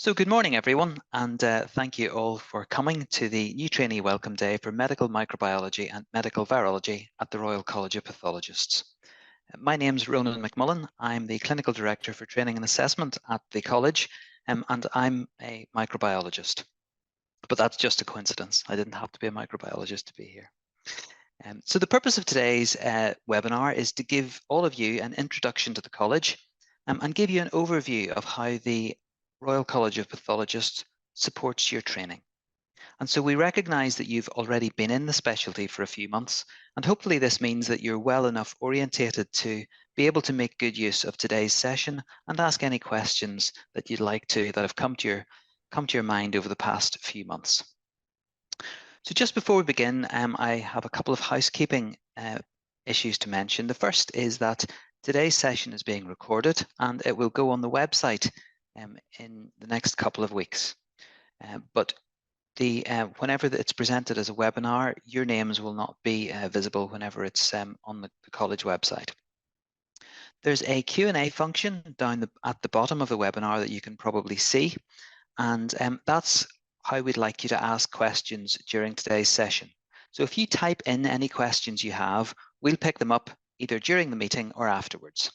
So good morning, everyone, and thank you all for coming to the new trainee welcome day for medical microbiology and medical virology at the Royal College of Pathologists. My name's Ronan McMullan. I'm the Clinical Director for Training and Assessment at the college, and I'm a microbiologist. But that's just a coincidence. I didn't have to be a microbiologist to be here. So the purpose of today's webinar is to give all of you an introduction to the college and give you an overview of how the Royal College of Pathologists supports your training. And so we recognise that you've already been in the specialty for a few months, and hopefully this means that you're well enough orientated to be able to make good use of today's session and ask any questions that you'd like to that have come to your mind over the past few months. So just before we begin, I have a couple of housekeeping issues to mention. The first is that today's session is being recorded and it will go on the website in the next couple of weeks. But whenever it's presented as a webinar, your names will not be visible whenever it's on the college website. There's a Q&A function down at the bottom of the webinar that you can probably see, and that's how we'd like you to ask questions during today's session. So if you type in any questions you have, we'll pick them up either during the meeting or afterwards.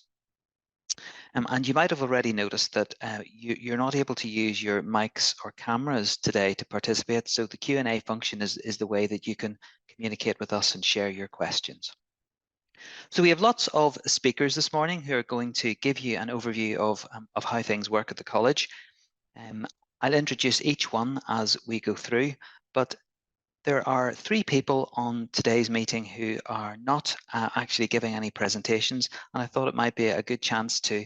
And you might have already noticed that you're not able to use your mics or cameras today to participate, so the Q&A function is the way that you can communicate with us and share your questions. So we have lots of speakers this morning who are going to give you an overview of how things work at the college. I'll introduce each one as we go through, but there are 3 people on today's meeting who are not actually giving any presentations, and I thought it might be a good chance to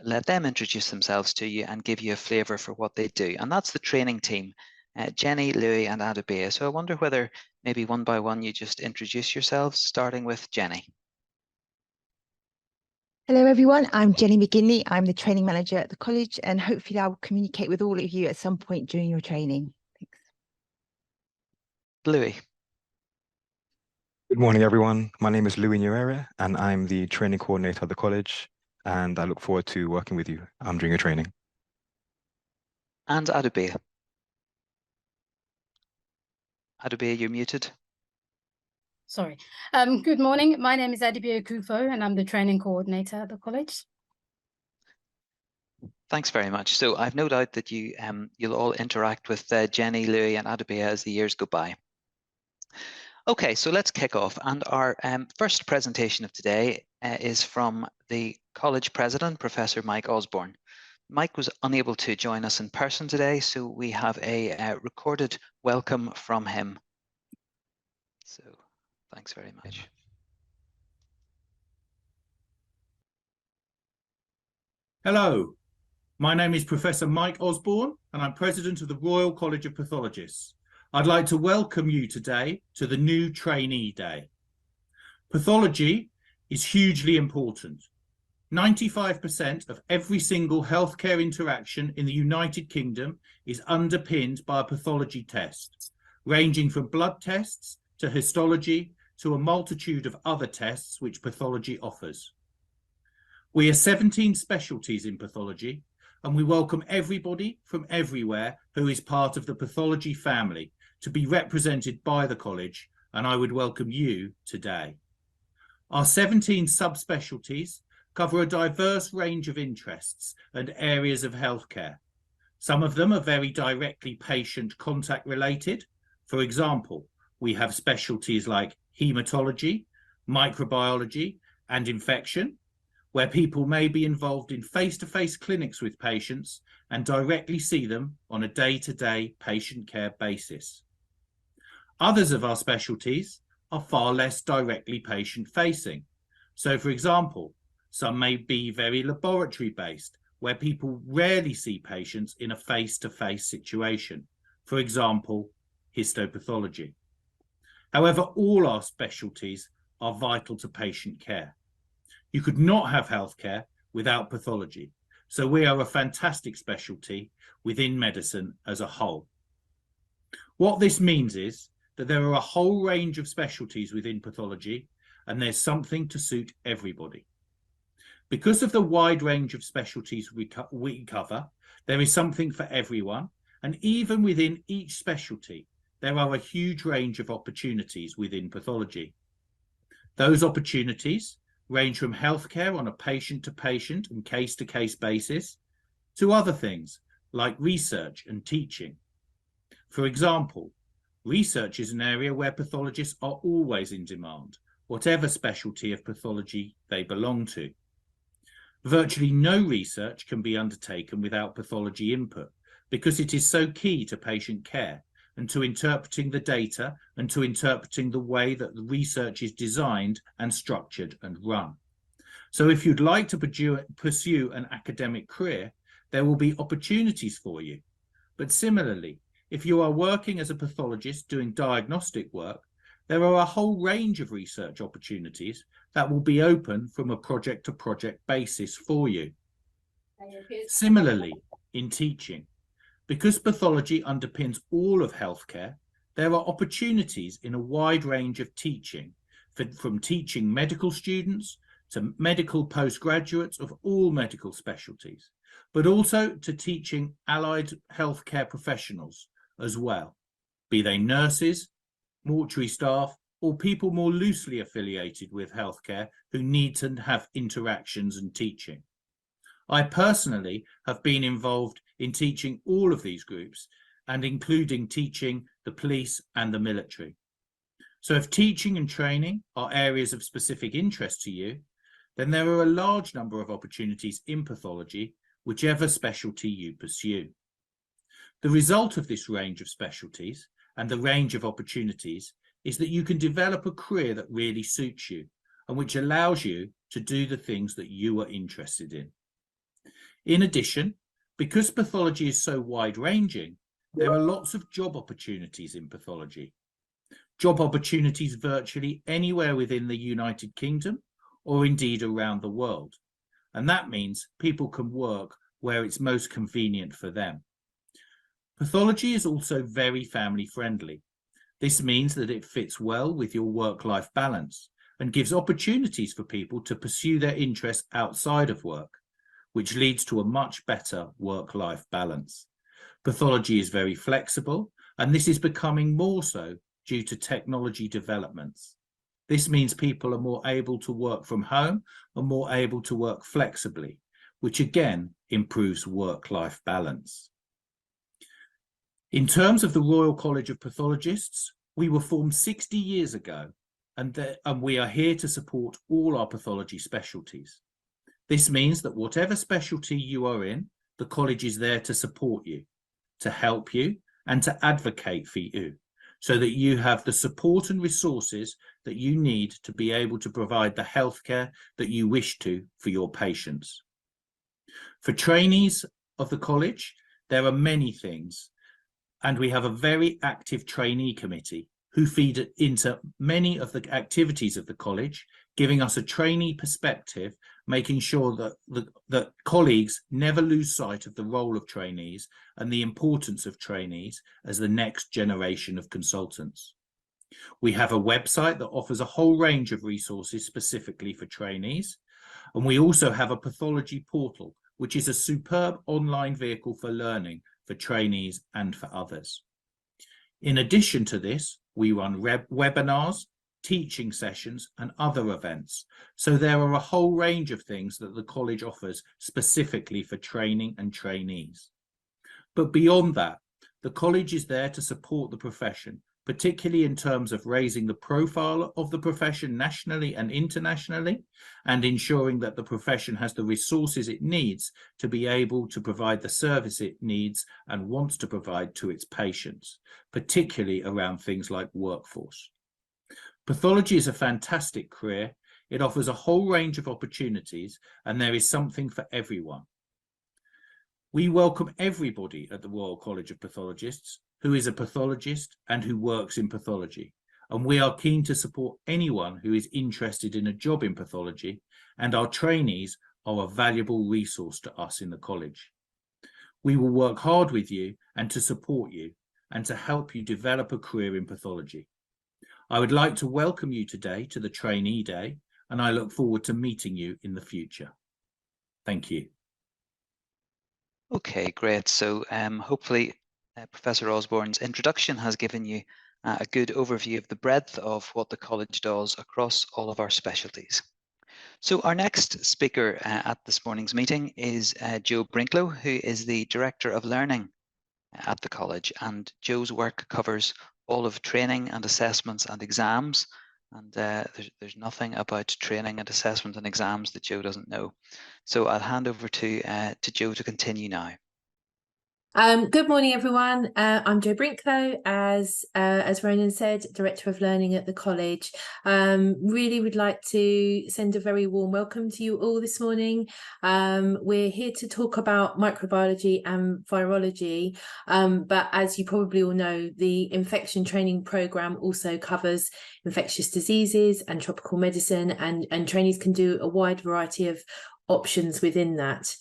let them introduce themselves to you and give you a flavour for what they do. And that's the training team, Jenny, Louis and Adubea. So I wonder whether maybe one by one you just introduce yourselves, starting with Jenny. Hello everyone, I'm Jenny McGinley. I'm the training manager at the college, and hopefully I'll communicate with all of you at some point during your training. Thanks. Louis. Good morning, everyone. My name is Louis Nuera, and I'm the training coordinator at the college, and I look forward to working with you during your training. And Adubea. Adubea, you're muted. Sorry. Good morning. My name is Adubea Kufo, and I'm the training coordinator at the college. Thanks very much. So I've no doubt that you'll all interact with Jenny, Louis and Adubea as the years go by. Okay, so let's kick off. And our first presentation of today is from the college president, Professor Mike Osborn. Mike was unable to join us in person today, so we have a recorded welcome from him. So thanks very much. Hello, my name is Professor Mike Osborn, and I'm president of the Royal College of Pathologists. I'd like to welcome you today to the new Trainee Day. Pathology is hugely important. 95% of every single healthcare interaction in the United Kingdom is underpinned by a pathology test, ranging from blood tests to histology to a multitude of other tests which pathology offers. We are 17 specialties in pathology, and we welcome everybody from everywhere who is part of the pathology family to be represented by the college, and I would welcome you today. Our 17 subspecialties cover a diverse range of interests and areas of healthcare. Some of them are very directly patient contact related. For example, we have specialties like hematology, microbiology, and infection, where people may be involved in face-to-face clinics with patients and directly see them on a day-to-day patient care basis. Others of our specialties are far less directly patient-facing. So, for example, some may be very laboratory-based, where people rarely see patients in a face-to-face situation. For example, histopathology. However, all our specialties are vital to patient care. You could not have healthcare without pathology. So we are a fantastic specialty within medicine as a whole. What this means is that there are a whole range of specialties within pathology, and there's something to suit everybody. Because of the wide range of specialties we cover, There is something for everyone, and even within each specialty, there are a huge range of opportunities within pathology. Those opportunities range from healthcare on a patient-to-patient and case-to-case basis to other things like research and teaching. For example, research is an area where pathologists are always in demand, whatever specialty of pathology they belong to. Virtually no research can be undertaken without pathology input because it is so key to patient care and to interpreting the data and to interpreting the way that the research is designed and structured and run. So if you'd like to pursue an academic career, there will be opportunities for you. But similarly, if you are working as a pathologist doing diagnostic work, there are a whole range of research opportunities that will be open from a project-to-project basis for you. Similarly, in teaching, because pathology underpins all of healthcare, there are opportunities in a wide range of teaching, from teaching medical students to medical postgraduates of all medical specialties, but also to teaching allied healthcare professionals as well, be they nurses, mortuary staff, or people more loosely affiliated with healthcare who need to have interactions and teaching. I personally have been involved in teaching all of these groups and including teaching the police and the military. So if teaching and training are areas of specific interest to you, then there are a large number of opportunities in pathology, whichever specialty you pursue. The result of this range of specialties and the range of opportunities is that you can develop a career that really suits you and which allows you to do the things that you are interested in. In addition, because pathology is so wide-ranging, there are lots of job opportunities in pathology. Job opportunities virtually anywhere within the United Kingdom or indeed around the world. And that means people can work where it's most convenient for them. Pathology is also very family-friendly. This means that it fits well with your work-life balance and gives opportunities for people to pursue their interests outside of work, which leads to a much better work-life balance. Pathology is very flexible, and this is becoming more so due to technology developments. This means people are more able to work from home and more able to work flexibly, which again improves work-life balance. In terms of the Royal College of Pathologists, we were formed 60 years ago, and we are here to support all our pathology specialties. This means that whatever specialty you are in, the college is there to support you, to help you, and to advocate for you, so that you have the support and resources that you need to be able to provide the healthcare that you wish to for your patients. For trainees of the college, there are many things, and we have a very active trainee committee who feed into many of the activities of the college, giving us a trainee perspective, making sure that colleagues never lose sight of the role of trainees and the importance of trainees as the next generation of consultants. We have a website that offers a whole range of resources specifically for trainees, and we also have a pathology portal, which is a superb online vehicle for learning for trainees and for others. In addition to this, we run webinars, teaching sessions and other events. So there are a whole range of things that the college offers specifically for training and trainees. But beyond that, the college is there to support the profession, particularly in terms of raising the profile of the profession nationally and internationally, and ensuring that the profession has the resources it needs to be able to provide the service it needs and wants to provide to its patients, particularly around things like workforce. Pathology is a fantastic career. It offers a whole range of opportunities, and there is something for everyone. We welcome everybody at the Royal College of Pathologists who is a pathologist and who works in pathology, and we are keen to support anyone who is interested in a job in pathology, and our trainees are a valuable resource to us in the college. We will work hard with you and to support you and to help you develop a career in pathology. I would like to welcome you today to the Trainee Day, and I look forward to meeting you in the future. Thank you. Okay, great. So hopefully Professor Osborn's introduction has given you a good overview of the breadth of what the college does across all of our specialties. So our next speaker at this morning's meeting is Joe Brinklow, who is the Director of Learning at the college, and Joe's work covers all of training and assessments and exams, and there's nothing about training and assessment and exams that Joe doesn't know. So I'll hand over to Joe to continue now. Good morning, everyone. I'm Joe Brinklow, as Ronan said, Director of Learning at the college. Really would like to send a very warm welcome to you all this morning. We're here to talk about microbiology and virology, but as you probably all know, the infection training programme also covers infectious diseases and tropical medicine, and trainees can do a wide variety of options within that.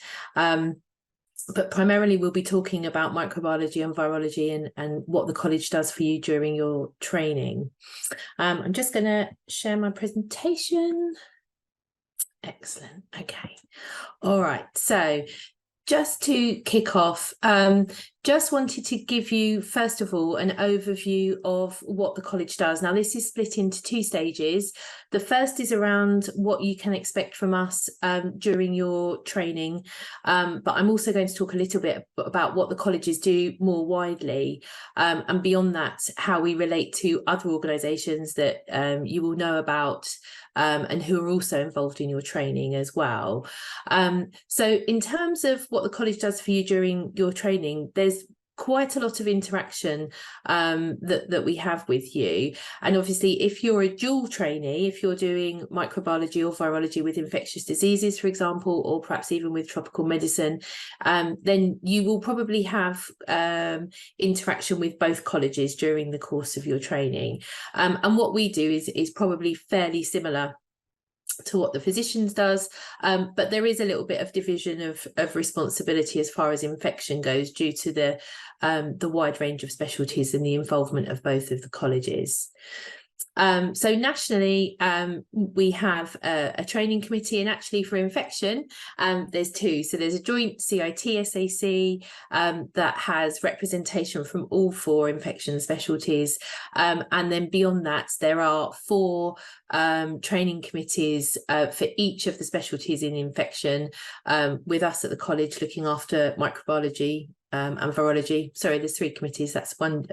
But primarily we'll be talking about microbiology and virology and what the college does for you during your training. I'm just going to share my presentation. Excellent. Okay. All right. So just to kick off, just wanted to give you, first of all, an overview of what the college does. Now, this is split into two stages. The first is around what you can expect from us during your training, but I'm also going to talk a little bit about what the colleges do more widely, and beyond that, how we relate to other organisations that you will know about and who are also involved in your training as well. So in terms of what the college does for you during your training, there's quite a lot of interaction that we have with you. And obviously, if you're a dual trainee, if you're doing microbiology or virology with infectious diseases, for example, or perhaps even with tropical medicine, then you will probably have interaction with both colleges during the course of your training. And what we do is probably fairly similar to what the physicians does, but there is a little bit of division of responsibility as far as infection goes, due to the wide range of specialties and the involvement of both of the colleges. So nationally, we have a training committee, and actually for infection, there's two. So there's a joint CITE-SAC that has representation from all four infection specialties. And then beyond that, there are four training committees for each of the specialties in infection, with us at the college looking after microbiology and virology. Sorry, there's three committees. That's one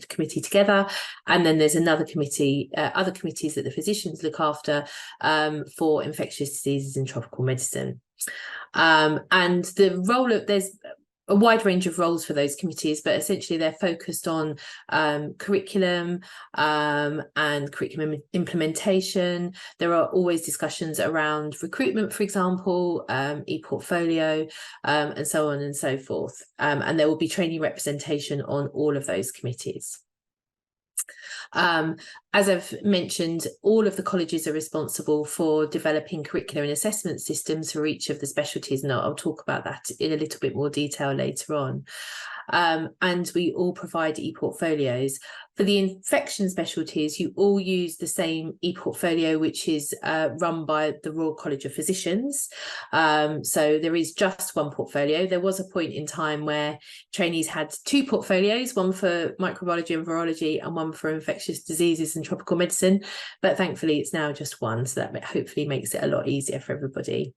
committee together, and then there's another committee, other committees that the physicians look after for infectious diseases and tropical medicine. And the role of, there's a wide range of roles for those committees, but essentially they're focused on curriculum and curriculum implementation. There are always discussions around recruitment, for example, e-portfolio, and so on and so forth. And there will be training representation on all of those committees. As I've mentioned, all of the colleges are responsible for developing curricular and assessment systems for each of the specialties, and I'll talk about that in a little bit more detail later on. And we all provide e-portfolios. For the infection specialties, you all use the same e-portfolio, which is run by the Royal College of Physicians. So there is just one portfolio. There was a point in time where trainees had two portfolios, one for microbiology and virology and one for infectious diseases and tropical medicine, but thankfully it's now just one, so that hopefully makes it a lot easier for everybody.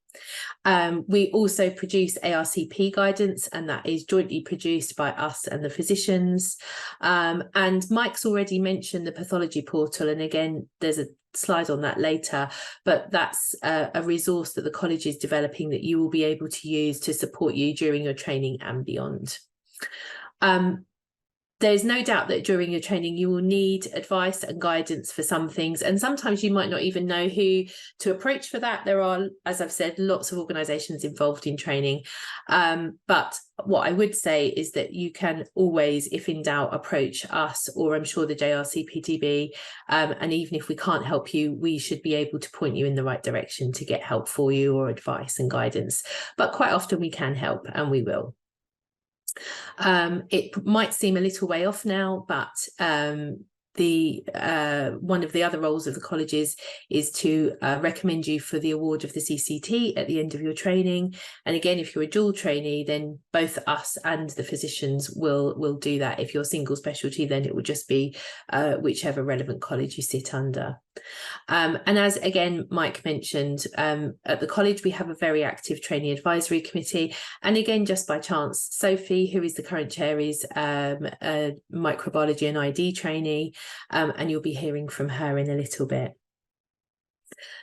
We also produce ARCP guidance, and that is jointly produced by us and the physicians. And Mike's already mentioned the pathology portal, and again, there's a slide on that later, but that's a resource that the college is developing that you will be able to use to support you during your training and beyond. There's no doubt that during your training you will need advice and guidance for some things, and sometimes you might not even know who to approach for that. There are, as I've said, lots of organisations involved in training, but what I would say is that you can always, if in doubt, approach us, or I'm sure the JRCPTB, and even if we can't help you, we should be able to point you in the right direction to get help for you, or advice and guidance. But quite often we can help, and we will. It might seem a little way off now, but one of the other roles of the colleges is to recommend you for the award of the CCT at the end of your training. And again, if you're a dual trainee, then both us and the physicians will do that. If you're single specialty, then it will just be whichever relevant college you sit under. And as again Mike mentioned, at the college we have a very active trainee advisory committee, and again just by chance Sophie, who is the current chair, is a microbiology and ID trainee, and you'll be hearing from her in a little bit.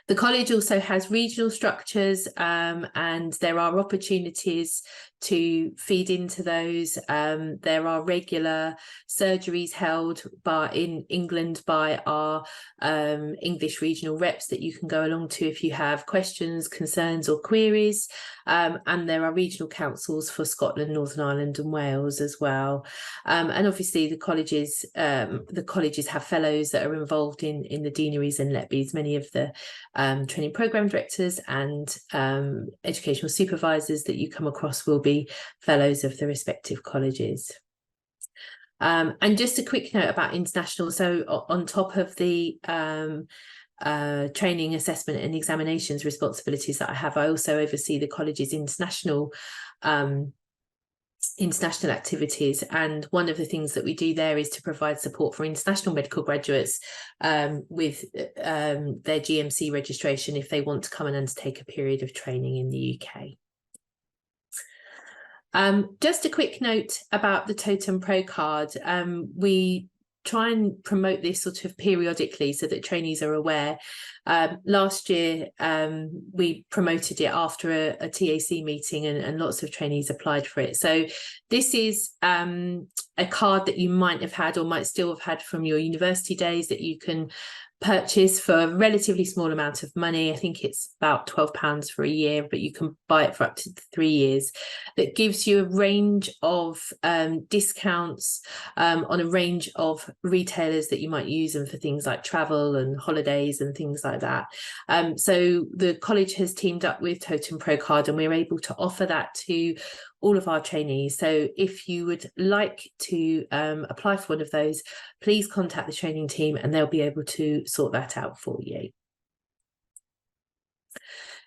The college also has regional structures, and there are opportunities to feed into those. There are regular surgeries held in England by our English regional reps that you can go along to if you have questions, concerns or queries. And there are regional councils for Scotland, Northern Ireland and Wales as well. And obviously the colleges have fellows that are involved in the deaneries and LETBs. Many of the training programme directors and educational supervisors that you come across will be fellows of the respective colleges. And just a quick note about international. So on top of the training, assessment and examinations responsibilities that I have, I also oversee the college's international activities, and one of the things that we do there is to provide support for international medical graduates with their GMC registration if they want to come and undertake a period of training in the UK. Just a quick note about the Totem Pro card. We try and promote this sort of periodically so that trainees are aware. Last year, we promoted it after a TAC meeting, and lots of trainees applied for it. So this is a card that you might have had or might still have had from your university days that you can purchase for a relatively small amount of money. I think it's about £12 for a year, but you can buy it for up to 3 years. That gives you a range of discounts on a range of retailers that you might use them for things like travel and holidays and things like that. So the college has teamed up with Totem Pro Card, and we're able to offer that to all of our trainees. So if you would like to apply for one of those, please contact the training team and they'll be able to sort that out for you.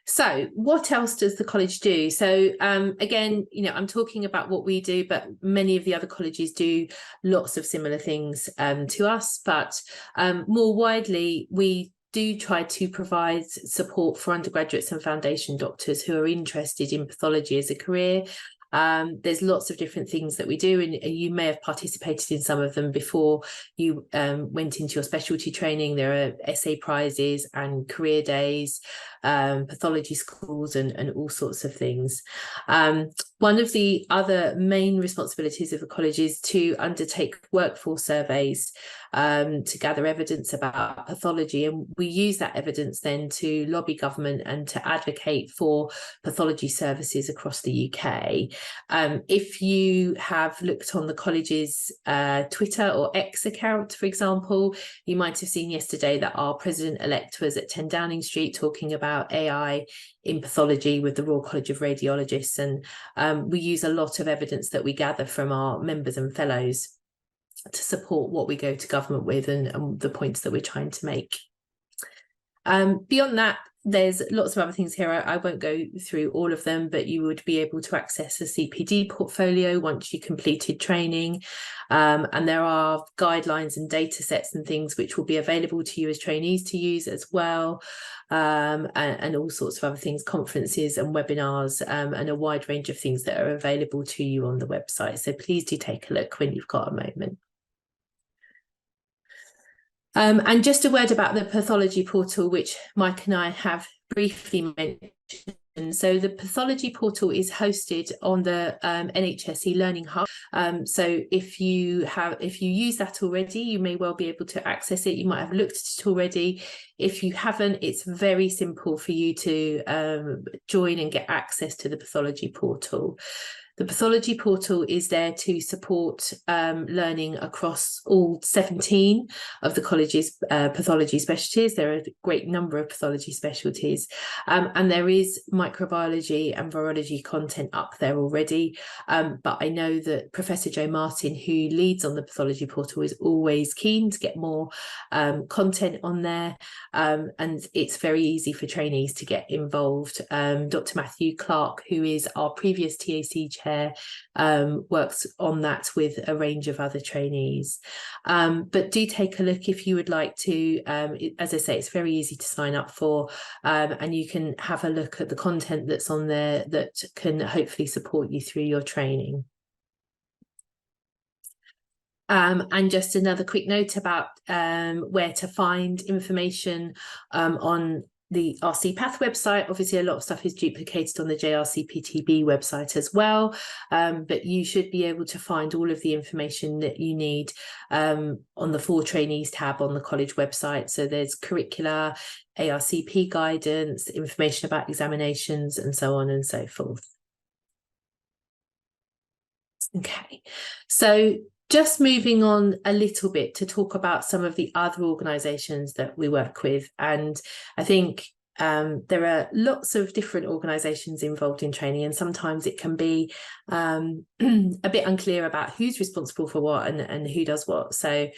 So what else does the college do? So again, I'm talking about what we do, but many of the other colleges do lots of similar things to us. But more widely, we do try to provide support for undergraduates and foundation doctors who are interested in pathology as a career. There's lots of different things that we do, and you may have participated in some of them before you went into your specialty training. There are essay prizes and career days, pathology schools and all sorts of things. One of the other main responsibilities of the college is to undertake workforce surveys to gather evidence about pathology, and we use that evidence then to lobby government and to advocate for pathology services across the UK. If you have looked on the college's Twitter or X account, for example, you might have seen yesterday that our president-elect was at 10 Downing Street talking about AI in pathology with the Royal College of Radiologists, and we use a lot of evidence that we gather from our members and fellows to support what we go to government with and the points that we're trying to make. Beyond that, there's lots of other things here. I won't go through all of them, but you would be able to access a CPD portfolio once you completed training. And there are guidelines and data sets and things which will be available to you as trainees to use as well. And all sorts of other things, conferences and webinars, and a wide range of things that are available to you on the website. So please do take a look when you've got a moment. And just a word about the pathology portal, which Mike and I have briefly mentioned. So the pathology portal is hosted on the NHS e-learning hub. So if you use that already, you may well be able to access it. You might have looked at it already. If you haven't, it's very simple for you to join and get access to the pathology portal. The The pathology portal is there to support learning across all 17 of the college's pathology specialties. There are a great number of pathology specialties, and there is microbiology and virology content up there already. But I know that Professor Jo Martin, who leads on the pathology portal, is always keen to get more content on there, and it's very easy for trainees to get involved. Dr. Matthew Clark, who is our previous TAC chair, works on that with a range of other trainees. But do take a look if you would like to. As I say, it's very easy to sign up for, and you can have a look at the content that's on there that can hopefully support you through your training. And just another quick note about where to find information on the RCPath website. Obviously, a lot of stuff is duplicated on the JRCPTB website as well, but you should be able to find all of the information that you need on the For Trainees tab on the college website. So there's curricula, ARCP guidance, information about examinations, and so on and so forth. Okay, so just moving on a little bit to talk about some of the other organisations that we work with. And I think there are lots of different organisations involved in training, and sometimes it can be a bit unclear about who's responsible for what and who does what. So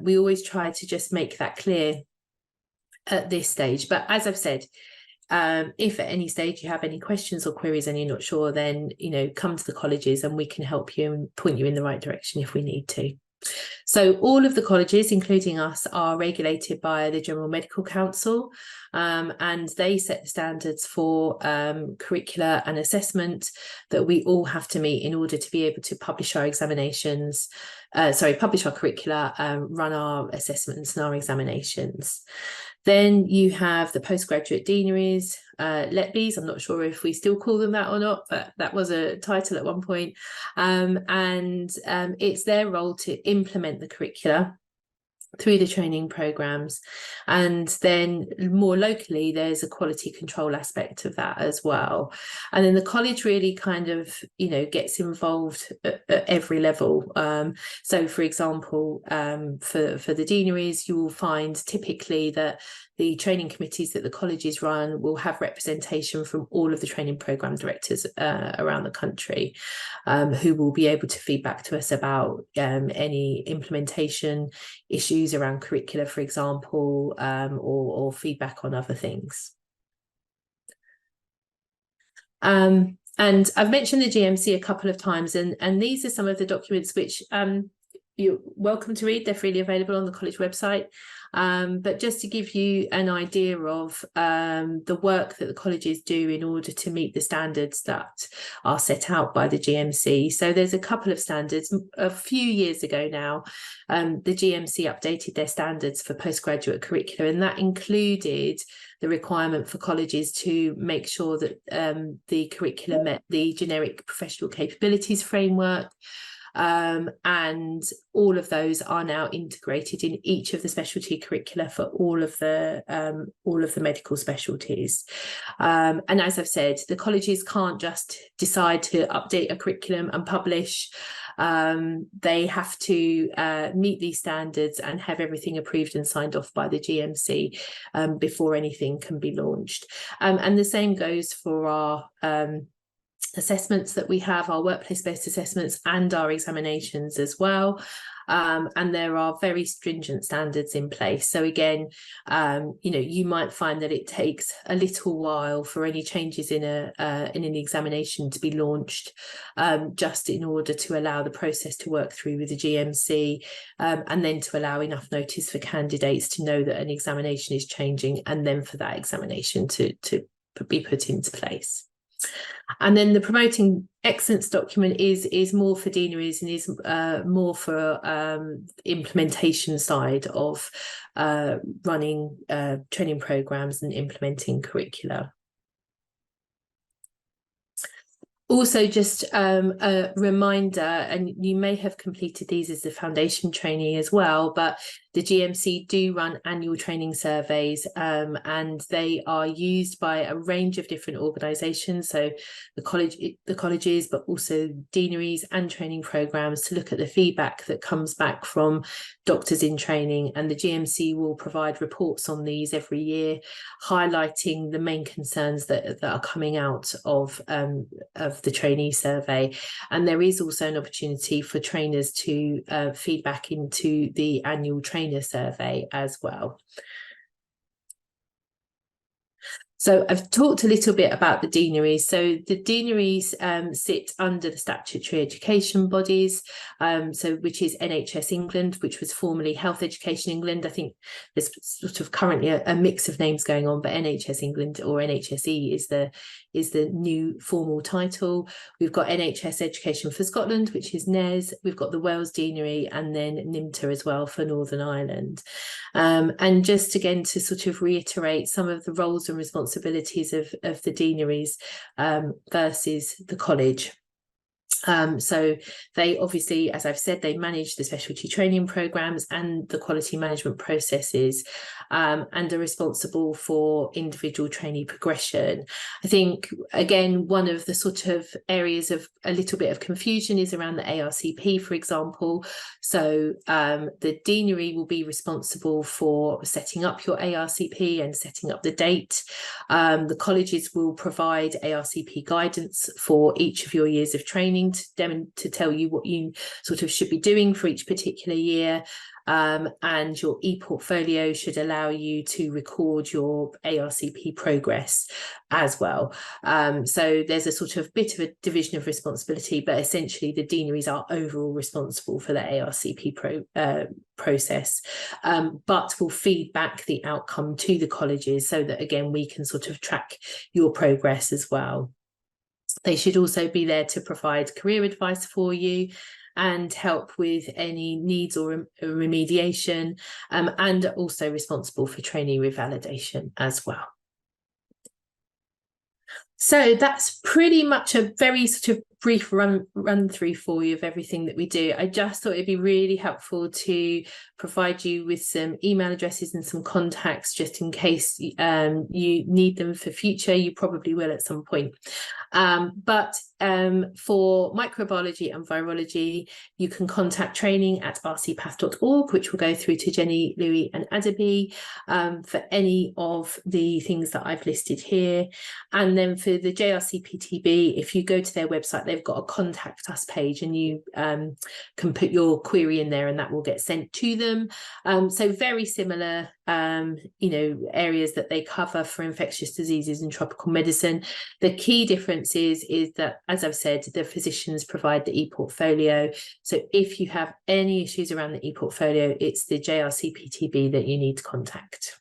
we always try to just make that clear at this stage. But as I've said, if at any stage you have any questions or queries and you're not sure, then, you know, come to the colleges and we can help you and point you in the right direction if we need to. So all of the colleges, including us, are regulated by the General Medical Council, and they set the standards for curricula and assessment that we all have to meet in order to be able to publish our examinations, publish our curricula, run our assessments and our examinations. Then you have the postgraduate deaneries, LETBs. I'm not sure if we still call them that or not, but that was a title at one point. It's their role to implement the curricula through the training programmes. And then more locally, there's a quality control aspect of that as well. And then the college really kind of, you know, gets involved at every level. So for example, for the deaneries, you will find typically that the training committees that the colleges run will have representation from all of the training programme directors around the country, who will be able to feed back to us about any implementation issues around curricula, for example, or feedback on other things. And I've mentioned the GMC a couple of times, and these are some of the documents which you're welcome to read. They're freely available on the college website. But just to give you an idea of the work that the colleges do in order to meet the standards that are set out by the GMC. So there's a couple of standards. A few years ago now, the GMC updated their standards for postgraduate curricula, and that included the requirement for colleges to make sure that the curriculum met the generic professional capabilities framework. And all of those are now integrated in each of the specialty curricula for all of the medical specialties. And as I've said, the colleges can't just decide to update a curriculum and publish. They have to meet these standards and have everything approved and signed off by the GMC before anything can be launched. And the same goes for our assessments that we have, our workplace-based assessments and our examinations as well. And there are very stringent standards in place. So again, you know, you might find that it takes a little while for any changes in an examination to be launched, just in order to allow the process to work through with the GMC, and then to allow enough notice for candidates to know that an examination is changing, and then for that examination to be put into place. And then the promoting excellence document is more for deaneries and is more for implementation side of running training programmes and implementing curricula. Also, just a reminder, and you may have completed these as a foundation trainee as well, but the GMC do run annual training surveys, and they are used by a range of different organisations, so the colleges, but also deaneries and training programmes, to look at the feedback that comes back from doctors in training. And the GMC will provide reports on these every year, highlighting the main concerns that are coming out of the trainee survey. And there is also an opportunity for trainers to feedback into the annual trainer survey as well. So I've talked a little bit about the deaneries. So the deaneries sit under the statutory education bodies, which is NHS England, which was formerly Health Education England. I think there's sort of currently a mix of names going on, but NHS England, or NHSE, is the new formal title. We've got NHS Education for Scotland, which is NES. We've got the Wales Deanery, and then NIMTA as well for Northern Ireland. And just again to sort of reiterate some of the roles and responsibilities of the deaneries versus the college. So they obviously, as I've said, they manage the specialty training programmes and the quality management processes, and are responsible for individual trainee progression. I think, again, one of the sort of areas of a little bit of confusion is around the ARCP, for example. So the deanery will be responsible for setting up your ARCP and setting up the date. The colleges will provide ARCP guidance for each of your years of training to tell you what you sort of should be doing for each particular year. And your e-portfolio should allow you to record your ARCP progress as well. So there's a sort of bit of a division of responsibility, but essentially the deaneries are overall responsible for the ARCP process, but will feed back the outcome to the colleges so that, again, we can sort of track your progress as well. They should also be there to provide career advice for you and help with any needs or remediation, and are also responsible for trainee revalidation as well. So that's pretty much a very sort of brief run through for you of everything that we do. I just thought it'd be really helpful to provide you with some email addresses and some contacts, just in case you need them for future. You probably will at some point. But for microbiology and virology, you can contact training at rcpath.org, which will go through to Jenny, Louis and Adabi, for any of the things that I've listed here. And then for the JRCPTB, if you go to their website, they've got a contact us page, and you can put your query in there and that will get sent to them. So very similar areas that they cover for infectious diseases and tropical medicine. The key difference is that, as I've said, the physicians provide the e-portfolio. So if you have any issues around the e-portfolio, it's the JRCPTB that you need to contact.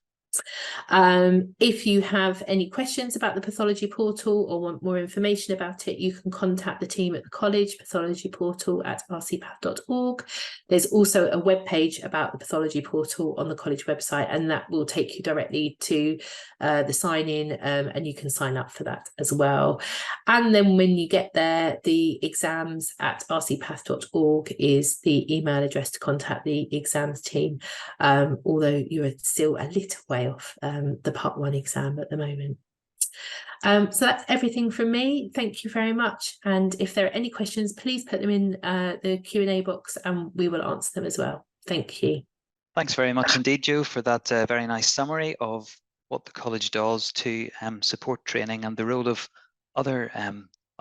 If you have any questions about the pathology portal or want more information about it, you can contact the team at the college, pathology portal at rcpath.org. There's also a web page about the pathology portal on the college website, and that will take you directly to the sign in, and you can sign up for that as well. And then when you get there, the exams at rcpath.org is the email address to contact the exams team, although you're still a little way off the part 1 exam at the moment. So that's everything from me. Thank you very much. And if there are any questions, please put them in the Q&A box and we will answer them as well. Thank you. Thanks very much indeed, Jo, for that very nice summary of what the college does to support training and the role of other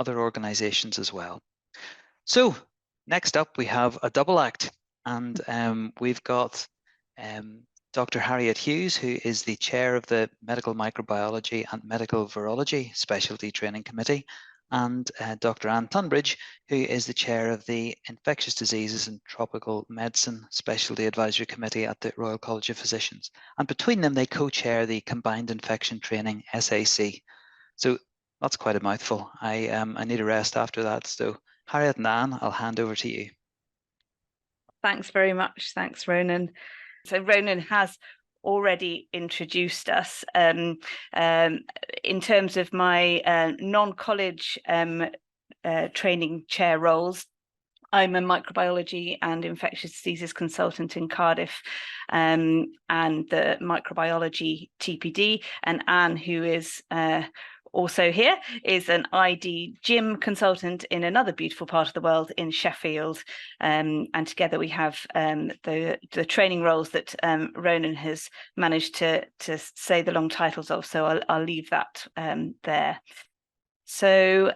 organisations as well. So next up we have a double act, and we've got Dr. Harriet Hughes, who is the chair of the Medical Microbiology and Medical Virology Specialty Training Committee, and Dr. Anne Tunbridge, who is the chair of the Infectious Diseases and Tropical Medicine Specialty Advisory Committee at the Royal College of Physicians. And between them, they co-chair the Combined Infection Training SAC. So that's quite a mouthful. I need a rest after that. So Harriet and Anne, I'll hand over to you. Thanks very much. Thanks, Ronan. So Ronan has already introduced us. In terms of my non-college training chair roles, I'm a microbiology and infectious diseases consultant in Cardiff, and the microbiology TPD. And Anne, who is also here, is an ID gym consultant in another beautiful part of the world in Sheffield. And together we have the training roles that Ronan has managed to say the long titles of. So I'll leave that there. So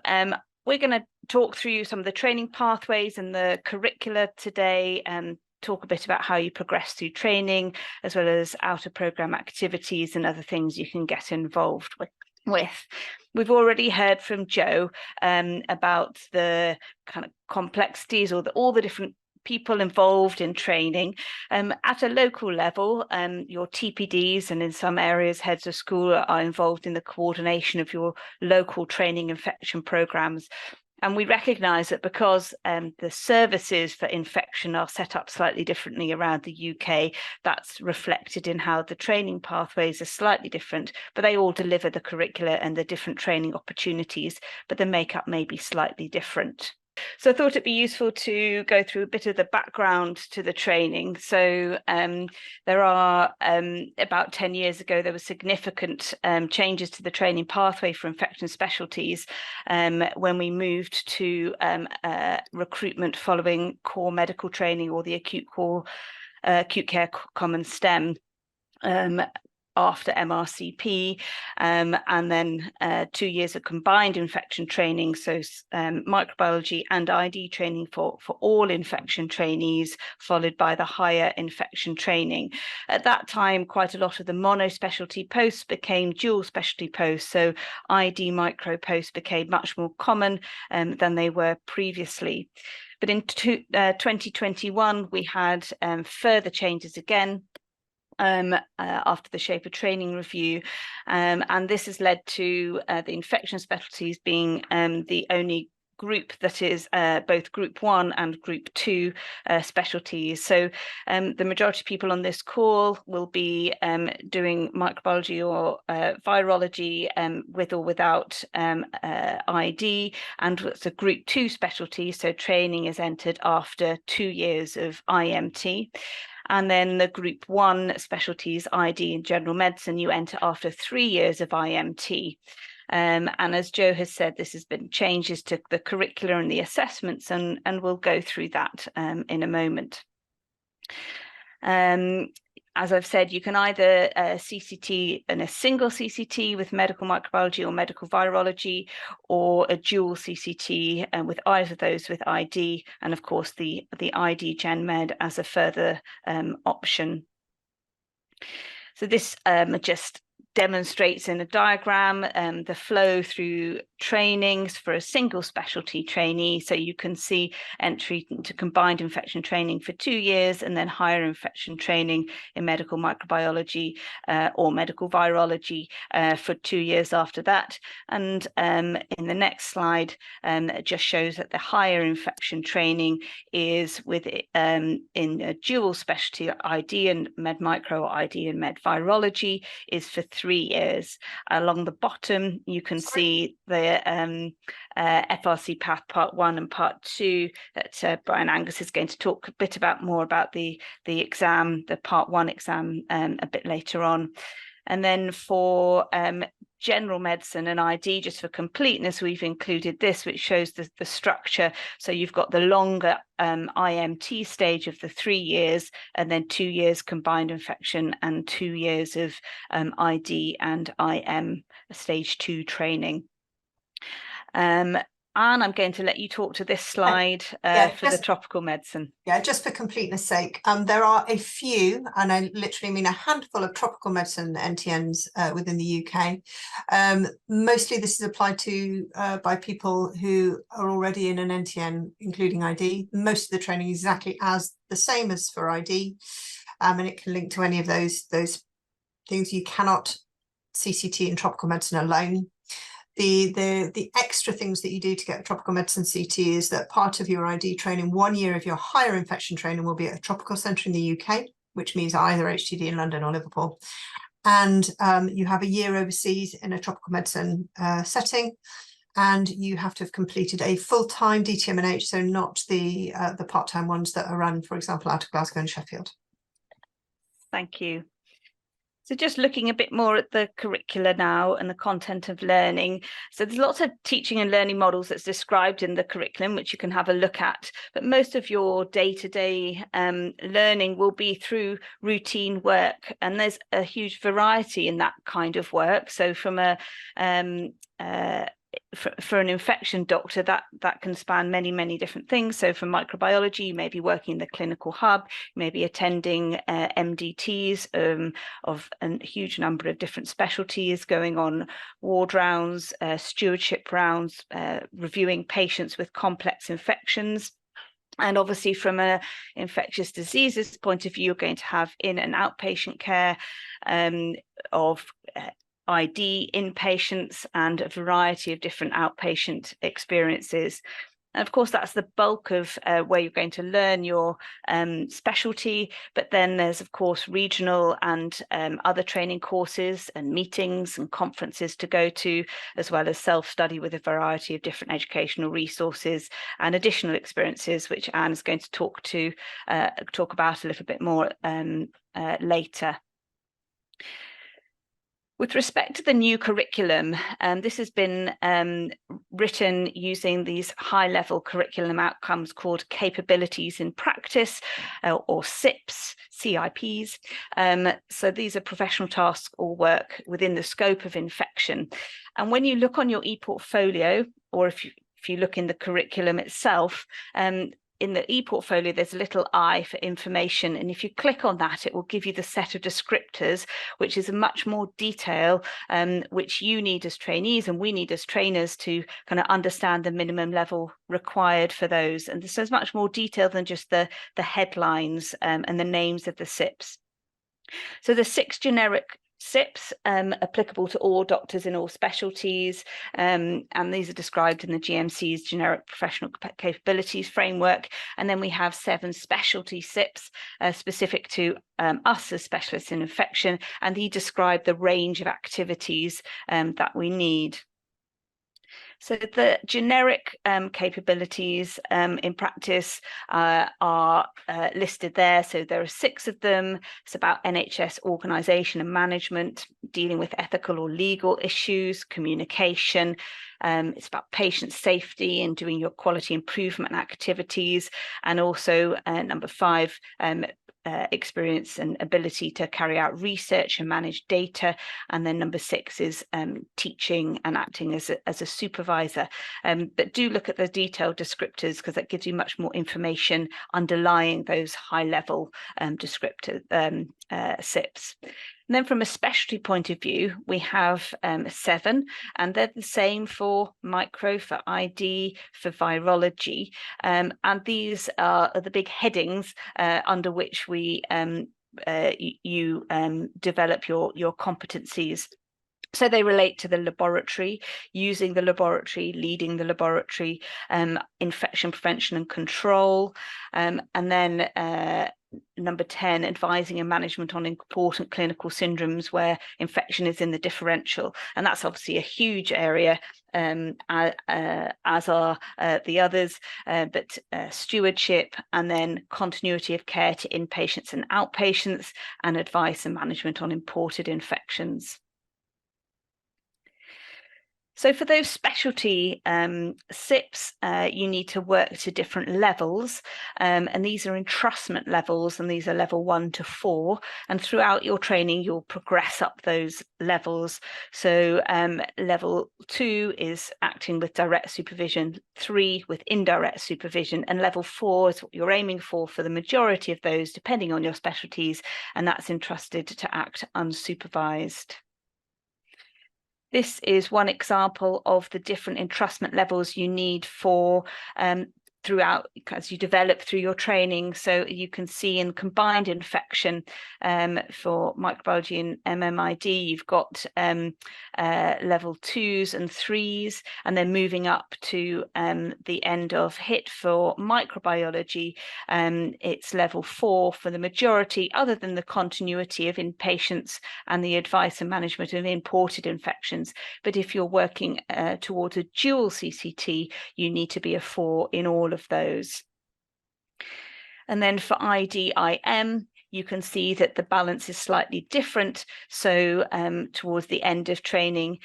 we're going to talk through some of the training pathways and the curricula today, and talk a bit about how you progress through training, as well as out of programme activities and other things you can get involved with. We've already heard from Jo about the kind of complexities, or all the different people involved in training. At a local level, your TPDs, and in some areas heads of school, are involved in the coordination of your local training infection programmes. And we recognise that because the services for infection are set up slightly differently around the UK, that's reflected in how the training pathways are slightly different, but they all deliver the curricula and the different training opportunities, but the makeup may be slightly different. So I thought it'd be useful to go through a bit of the background to the training. So there are, about 10 years ago, there were significant changes to the training pathway for infection specialties when we moved to recruitment following core medical training, or the acute care common STEM, after MRCP, and then 2 years of combined infection training, so microbiology and ID training for all infection trainees, followed by the higher infection training. At that time, quite a lot of the mono-specialty posts became dual specialty posts, so ID micro posts became much more common than they were previously. But in 2021, we had further changes again, after the Shape of Training review, and this has led to the infection specialties being the only group that is both Group 1 and Group 2 specialties. So the majority of people on this call will be doing microbiology or virology with or without ID, and it's a Group 2 specialty, so training is entered after 2 years of IMT. And then the Group 1 specialties, ID and general medicine, you enter after 3 years of IMT. And as Jo has said, this has been changes to the curricula and the assessments, and we'll go through that in a moment. As I've said, you can either CCT in a single CCT with medical microbiology or medical virology, or a dual CCT with either of those with ID, and of course the ID Gen Med as a further option. So this just demonstrates in a diagram the flow through trainings for a single specialty trainee. So you can see entry into combined infection training for 2 years, and then higher infection training in medical microbiology or medical virology for 2 years after that. And in the next slide, it just shows that the higher infection training is with in a dual specialty, ID and med micro, or ID and med virology, is for 3 years. Along the bottom, you can see the FRCPath Part 1 and Part 2 that Brian Angus is going to talk a bit more about the exam, the Part 1 exam, a bit later on. And then for general medicine and ID, just for completeness, we've included this, which shows the structure. So you've got the longer IMT stage of the 3 years, and then 2 years combined infection, and 2 years of ID and IM stage 2 training. Anne, I'm going to let you talk to this slide for the tropical medicine. Yeah, just for completeness sake, there are a few, and I literally mean a handful of tropical medicine NTNs within the UK. Mostly this is applied to by people who are already in an NTN, including ID. Most of the training is exactly as the same as for ID, and it can link to any of those things. You cannot CCT in tropical medicine alone. The extra things that you do to get a tropical medicine CT is that part of your ID training, 1 year of your higher infection training, will be at a tropical centre in the UK, which means either HTD in London or Liverpool. And you have a year overseas in a tropical medicine setting. and you have to have completed a full-time DTM&H, so not the part-time ones that are run, for example, out of Glasgow and Sheffield. Thank you. So just looking a bit more at the curricula now and the content of learning. So there's lots of teaching and learning models that's described in the curriculum, which you can have a look at. But most of your day-to-day learning will be through routine work. And there's a huge variety in that kind of work. So from for an infection doctor, that can span many different things. So for microbiology, you may be working in the clinical hub, you may be attending MDTs of a huge number of different specialties, going on ward rounds, stewardship rounds, reviewing patients with complex infections. And obviously from an infectious diseases point of view, you're going to have in and outpatient care of ID inpatients and a variety of different outpatient experiences. And of course, that's the bulk of where you're going to learn your specialty. But then there's, of course, regional and other training courses and meetings and conferences to go to, as well as self-study with a variety of different educational resources and additional experiences, which Anne is going to talk about a little bit more later. With respect to the new curriculum, this has been written using these high-level curriculum outcomes called capabilities in practice, or CIPs, CIPs. So these are professional tasks or work within the scope of infection. And when you look on your e-portfolio, or if you look in the curriculum itself, in the e-portfolio, there's a little I for information. And if you click on that, it will give you the set of descriptors, which is a much more detail, which you need as trainees and we need as trainers to kind of understand the minimum level required for those. And this is much more detail than just the headlines and the names of the CIPs. So the 6 generic CIPs applicable to all doctors in all specialties, and these are described in the GMC's generic professional capabilities framework. And then we have 7 specialty CIPs specific to us as specialists in infection, and they describe the range of activities that we need. So the generic capabilities in practice are listed there. So there are 6 of them. It's about NHS organisation and management, dealing with ethical or legal issues, communication. It's about patient safety and doing your quality improvement activities. And also number 5, experience and ability to carry out research and manage data. And then number 6 is teaching and acting as a supervisor. But do look at the detailed descriptors, because that gives you much more information underlying those high level descriptor CIPs. And then from a specialty point of view, we have 7, and they're the same for micro, for ID, for virology. And these are the big headings under which we you develop your competencies. So they relate to the laboratory, using the laboratory, leading the laboratory, infection prevention and control, and then number 10, advising and management on important clinical syndromes where infection is in the differential. And that's obviously a huge area, as are the others, but stewardship, and then continuity of care to inpatients and outpatients, and advice and management on imported infections. So for those specialty CIPs, you need to work to different levels, and these are entrustment levels, and these are level 1 to 4. And throughout your training, you'll progress up those levels. So level 2 is acting with direct supervision, 3 with indirect supervision, and level 4 is what you're aiming for the majority of those, depending on your specialties, and that's entrusted to act unsupervised. This is one example of the different entrustment levels you need for throughout as you develop through your training. So you can see in combined infection for microbiology and MMID, you've got level 2s and 3s, and then moving up to the end of HIT for microbiology, it's level 4 for the majority, other than the continuity of inpatients and the advice and management of imported infections. But if you're working towards a dual CCT, you need to be a 4 in all of those. And then for IDIM, you can see that the balance is slightly different. So towards the end of training,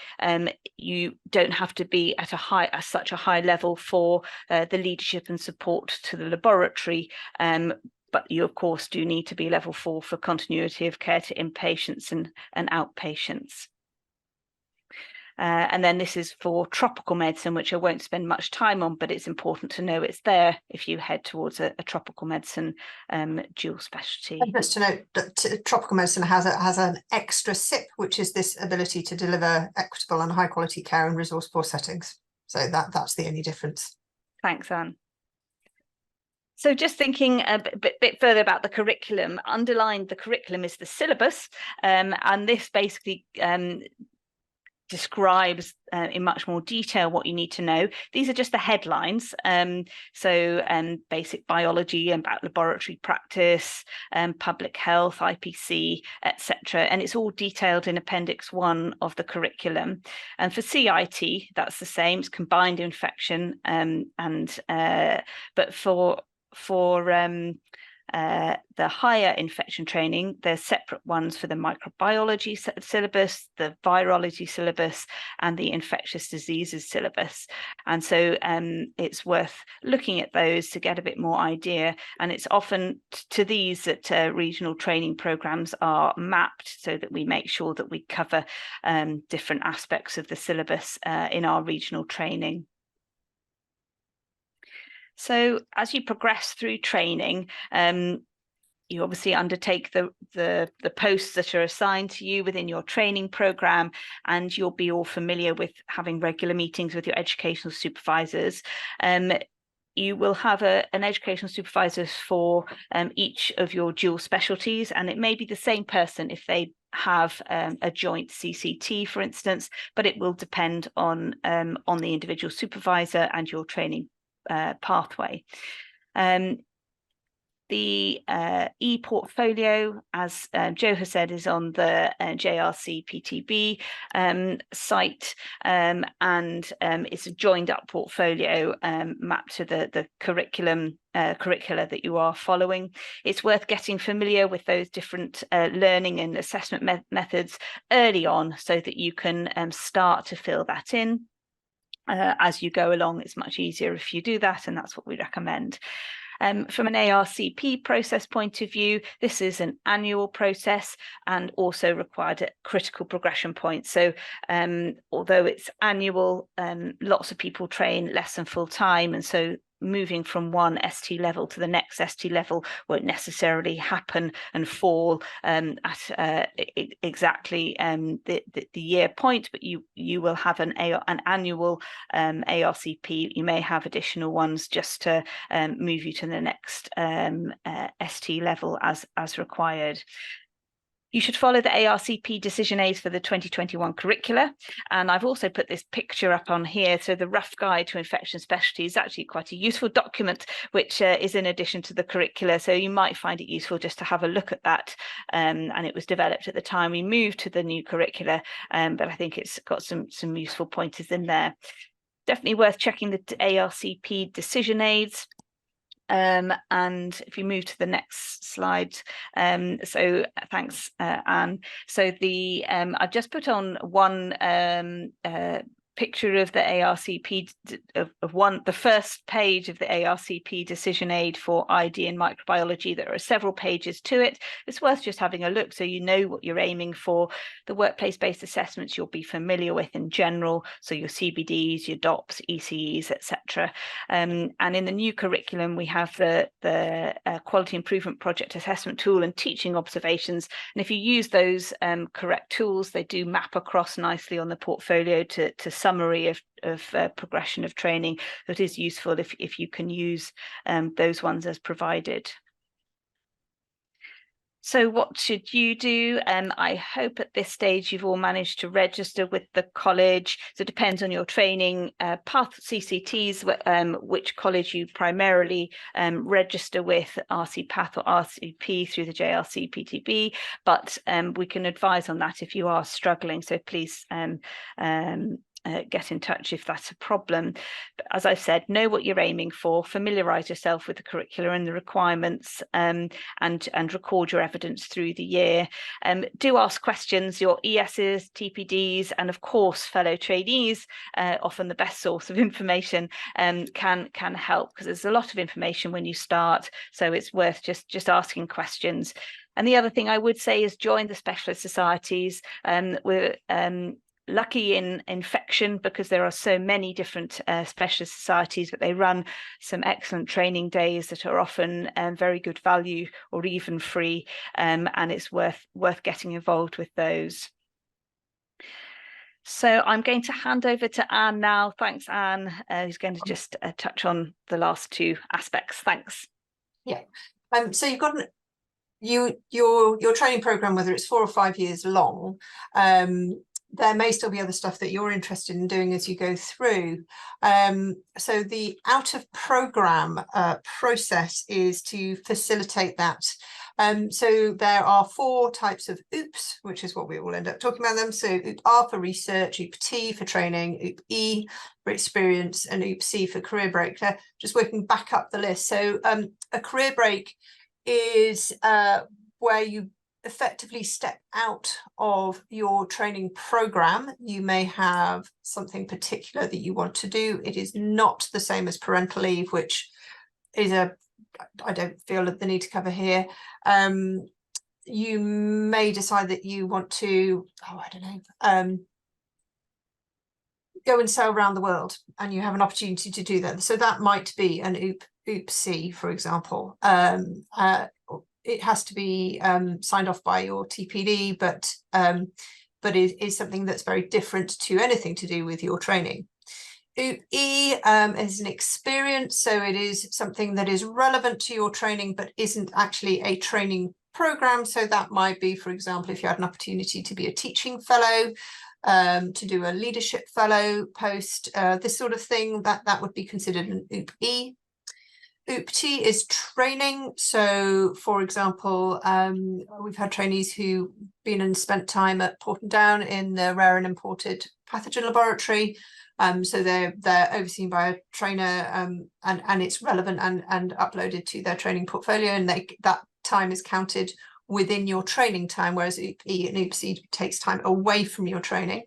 you don't have to be at such a high level for the leadership and support to the laboratory. But you, of course, do need to be level 4 for continuity of care to inpatients and outpatients. And then this is for tropical medicine, which I won't spend much time on, but it's important to know it's there if you head towards a tropical medicine dual specialty. And just to note that tropical medicine has an extra SIP, which is this ability to deliver equitable and high quality care in resource poor settings. So that's the only difference. Thanks, Anne. So just thinking a bit further about the curriculum, underlying the curriculum is the syllabus, and this basically describes in much more detail what you need to know. These are just the headlines. Basic biology, about laboratory practice, public health, IPC, etc. And it's all detailed in Appendix 1 of the curriculum. And for CIT, that's the same. It's combined infection, but for the higher infection training, there's separate ones for the microbiology syllabus, the virology syllabus, and the infectious diseases syllabus. And so it's worth looking at those to get a bit more idea. And it's often to these that regional training programmes are mapped so that we make sure that we cover different aspects of the syllabus in our regional training. So as you progress through training, you obviously undertake the posts that are assigned to you within your training programme, and you'll be all familiar with having regular meetings with your educational supervisors. You will have an educational supervisor for each of your dual specialties, and it may be the same person if they have a joint CCT, for instance, but it will depend on the individual supervisor and your training pathway. The e-portfolio, as Joe has said, is on the JRC PTB site, and it's a joined up portfolio mapped to the curricula that you are following. It's worth getting familiar with those different learning and assessment methods early on so that you can start to fill that in. As you go along, it's much easier if you do that, and that's what we recommend. From an ARCP process point of view, this is an annual process and also required at critical progression points. So although it's annual, lots of people train less than full time, and so moving from one ST level to the next ST level won't necessarily happen and fall at exactly the year point, but you will have an annual ARCP. You may have additional ones just to move you to the next ST level as required. You should follow the ARCP decision aids for the 2021 curricula. And I've also put this picture up on here. So the rough guide to infection specialty is actually quite a useful document, which is in addition to the curricula. So you might find it useful just to have a look at that. And it was developed at the time we moved to the new curricula, but I think it's got some useful pointers in there. Definitely worth checking the ARCP decision aids. And if you move to the next slide, so thanks, Anne. So I've just put on one picture of the ARCP the first page of the ARCP decision aid for ID and microbiology. There are several pages to it. It's worth just having a look so you know what you're aiming for. The workplace-based assessments you'll be familiar with in general, so your CBDs, your DOPS, ECEs, etc. And in the new curriculum, we have the quality improvement project assessment tool and teaching observations. And if you use those correct tools, they do map across nicely on the portfolio to summary of progression of training that is useful if you can use those ones as provided. So what should you do? I hope at this stage you've all managed to register with the college. So it depends on your training path, CCTs, which college you primarily register with, RCPath or RCP through the JRC PTB, but we can advise on that if you are struggling. So please get in touch if that's a problem. But as I've said, know what you're aiming for, familiarise yourself with the curricula and the requirements, and record your evidence through the year. Do ask questions. Your ESs, TPDs, and of course fellow trainees, often the best source of information, can help, because there's a lot of information when you start, so it's worth just asking questions. And the other thing I would say is join the specialist societies. We're lucky in infection because there are so many different specialist societies, but they run some excellent training days that are often very good value or even free, and it's worth getting involved with those. So I'm going to hand over to Anne now. Thanks, Anne, who's going to just touch on the last two aspects. Thanks. Yeah. So you've got your training program, whether it's 4 or 5 years long, there may still be other stuff that you're interested in doing as you go through. So the out of program process is to facilitate that. So there are 4 types of OOPs, which is what we will end up talking about them. So OOP R for research, OOP T for training, OOP E for experience, and OOP C for career break. Just working back up the list. So a career break is where you effectively step out of your training program. You may have something particular that you want to do. It is not the same as parental leave, which is I don't feel the need to cover here. You may decide that you want to, I don't know, go and sail around the world, and you have an opportunity to do that. So that might be an OOP C, for example. It has to be signed off by your TPD, but it is something that's very different to anything to do with your training. OOP E is an experience, so it is something that is relevant to your training, but isn't actually a training program. So that might be, for example, if you had an opportunity to be a teaching fellow, to do a leadership fellow post, this sort of thing, that would be considered an OOP E. OOP T is training. So, for example, we've had trainees who've been and spent time at Porton Down in the rare and imported pathogen laboratory. So they're overseen by a trainer, and it's relevant and uploaded to their training portfolio, and that time is counted within your training time, whereas OOP E and OOP C takes time away from your training.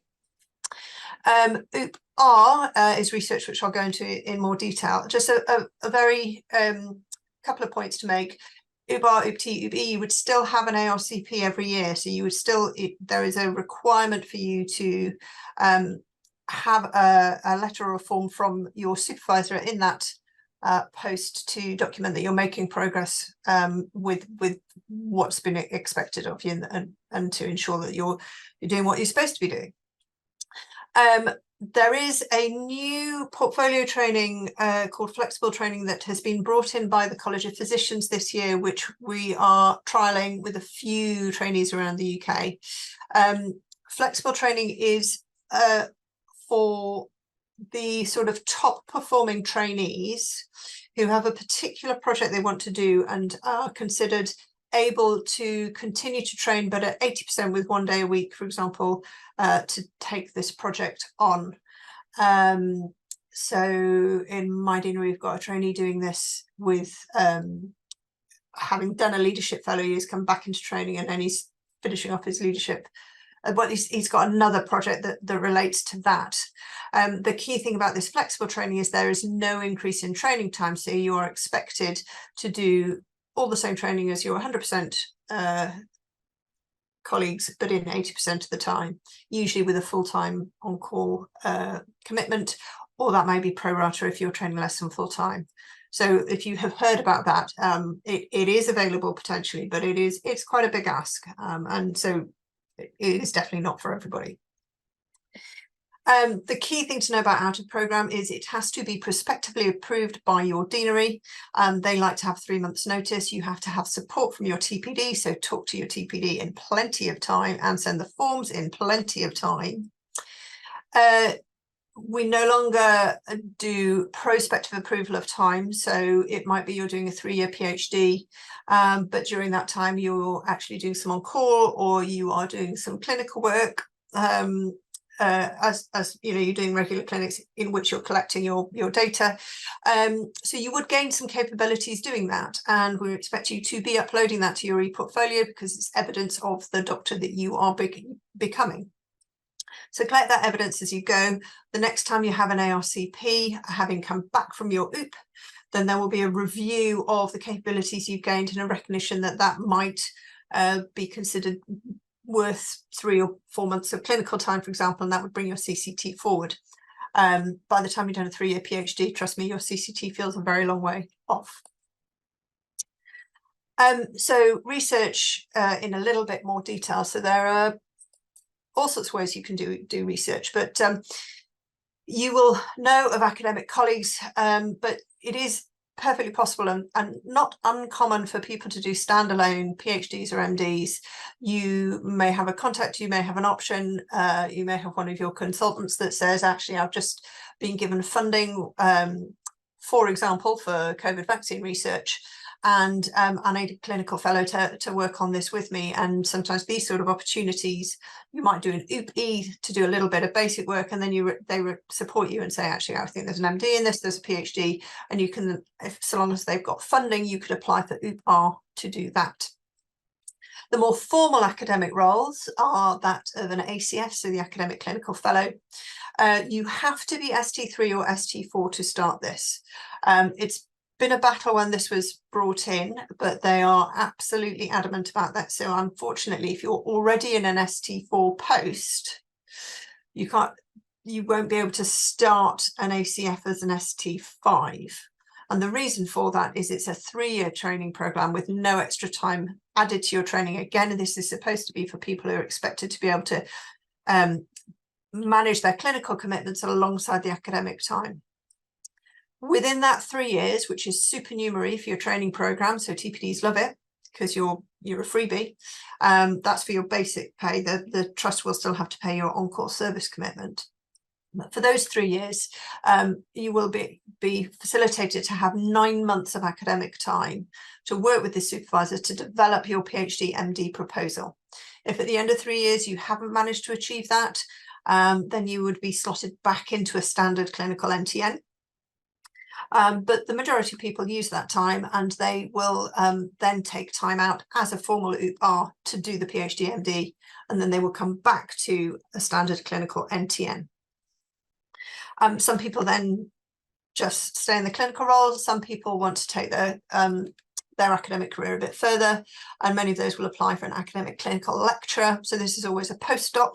OOP R is research, which I'll go into in more detail. Just a very couple of points to make. OOP R, OOP T, OOP E, you would still have an ARCP every year. So you would still, there is a requirement for you to have a letter or a form from your supervisor in that post to document that you're making progress with what's been expected of you, and to ensure that you're doing what you're supposed to be doing. There is a new portfolio training called flexible training that has been brought in by the College of Physicians this year, which we are trialling with a few trainees around the UK. Flexible training is for the sort of top performing trainees who have a particular project they want to do and are considered able to continue to train, but at 80% with 1 day a week, for example, to take this project on. So in my deanery, we've got a trainee doing this with having done a leadership fellow years, come back into training, and then he's finishing off his leadership. But he's got another project that relates to that. The key thing about this flexible training is there is no increase in training time, so you are expected to do all the same training as your 100% colleagues, but in 80% of the time, usually with a full-time on-call commitment, or that may be pro rata if you're training less than full-time. So if you have heard about that, it is available potentially, but it's quite a big ask, and so it is definitely not for everybody. The key thing to know about out of programme is it has to be prospectively approved by your deanery. They like to have 3 months notice. You have to have support from your TPD, so talk to your TPD in plenty of time and send the forms in plenty of time. We no longer do prospective approval of time, so it might be you're doing a 3-year PhD, but during that time you're actually doing some on-call, or you are doing some clinical work, as you know, you're doing regular clinics in which you're collecting your data. So you would gain some capabilities doing that, and we expect you to be uploading that to your e-portfolio because it's evidence of the doctor that you are becoming. So collect that evidence as you go. The next time you have an ARCP, having come back from your OOP, then there will be a review of the capabilities you've gained and a recognition that that might be considered worth 3 or 4 months of clinical time, for example, and that would bring your CCT forward. By the time you've done a 3-year PhD, trust me, your CCT feels a very long way off. So research in a little bit more detail. So there are all sorts of ways you can do research, but you will know of academic colleagues, but it is perfectly possible and not uncommon for people to do standalone PhDs or MDs. You may have a contact, you may have an option, you may have one of your consultants that says, actually, I've just been given funding, for example, for COVID vaccine research, and I need a clinical fellow to work on this with me. And sometimes these sort of opportunities, you might do an OOP-E to do a little bit of basic work, and then they support you and say, actually, I think there's an MD in this, there's a PhD, and you can, so long as they've got funding, you could apply for OOP-R to do that. The more formal academic roles are that of an ACF, so the Academic Clinical Fellow. You have to be ST3 or ST4 to start this. It's been a battle when this was brought in, but they are absolutely adamant about that. So unfortunately, if you're already in an ST4 post, you won't be able to start an ACF as an ST5. And the reason for that is it's a 3-year training program with no extra time added to your training. Again, this is supposed to be for people who are expected to be able to manage their clinical commitments alongside the academic time. Within that 3 years, which is supernumerary for your training program, so TPDs love it because you're a freebie. That's for your basic pay. The trust will still have to pay your on-call service commitment. But for those 3 years, you will be facilitated to have 9 months of academic time to work with the supervisor to develop your PhD MD proposal. If at the end of 3 years you haven't managed to achieve that, then you would be slotted back into a standard clinical NTN. But the majority of people use that time, and they will then take time out as a formal OOP-R to do the PhD MD, and then they will come back to a standard clinical NTN. Some people then just stay in the clinical role. Some people want to take their academic career a bit further, and many of those will apply for an academic clinical lecturer. So this is always a postdoc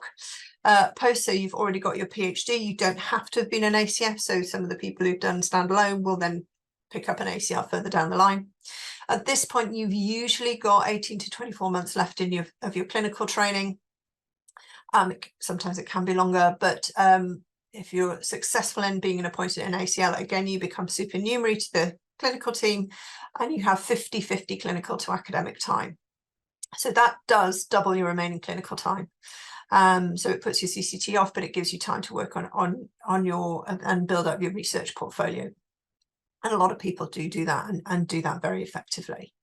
post, so you've already got your PhD. You don't have to have been an ACF, so some of the people who've done standalone will then pick up an ACR further down the line. At this point, you've usually got 18 to 24 months left in your clinical training. Sometimes it can be longer, but if you're successful in being appointed an ACL, again, you become supernumerary to the clinical team, and you have 50-50 clinical to academic time. So that does double your remaining clinical time. So it puts your CCT off, but it gives you time to work on your and build up your research portfolio. And a lot of people do that and do that very effectively.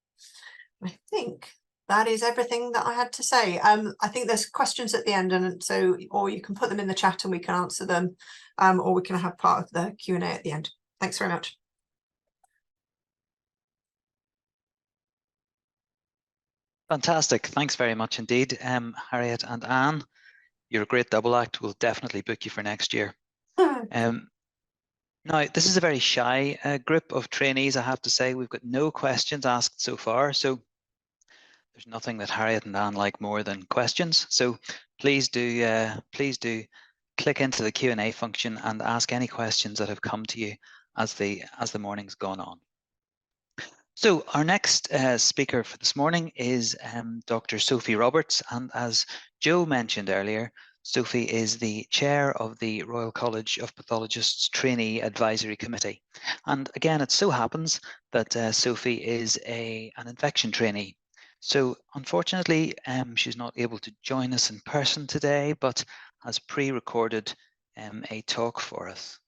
I think that is everything that I had to say. I think there's questions at the end, and so, or you can put them in the chat and we can answer them, or we can have part of the Q&A at the end. Thanks very much. Fantastic. Thanks very much indeed, Harriet and Anne. You're a great double act. We'll definitely book you for next year. Now, this is a very shy group of trainees, I have to say. We've got no questions asked so far, so there's nothing that Harriet and Anne like more than questions. So please do click into the Q&A function and ask any questions that have come to you as the morning's gone on. So our next speaker for this morning is Dr. Sophie Roberts, and as Joe mentioned earlier, Sophie is the chair of the Royal College of Pathologists Trainee Advisory Committee. And again, it so happens that Sophie is an infection trainee. So unfortunately, she's not able to join us in person today, but has pre-recorded a talk for us.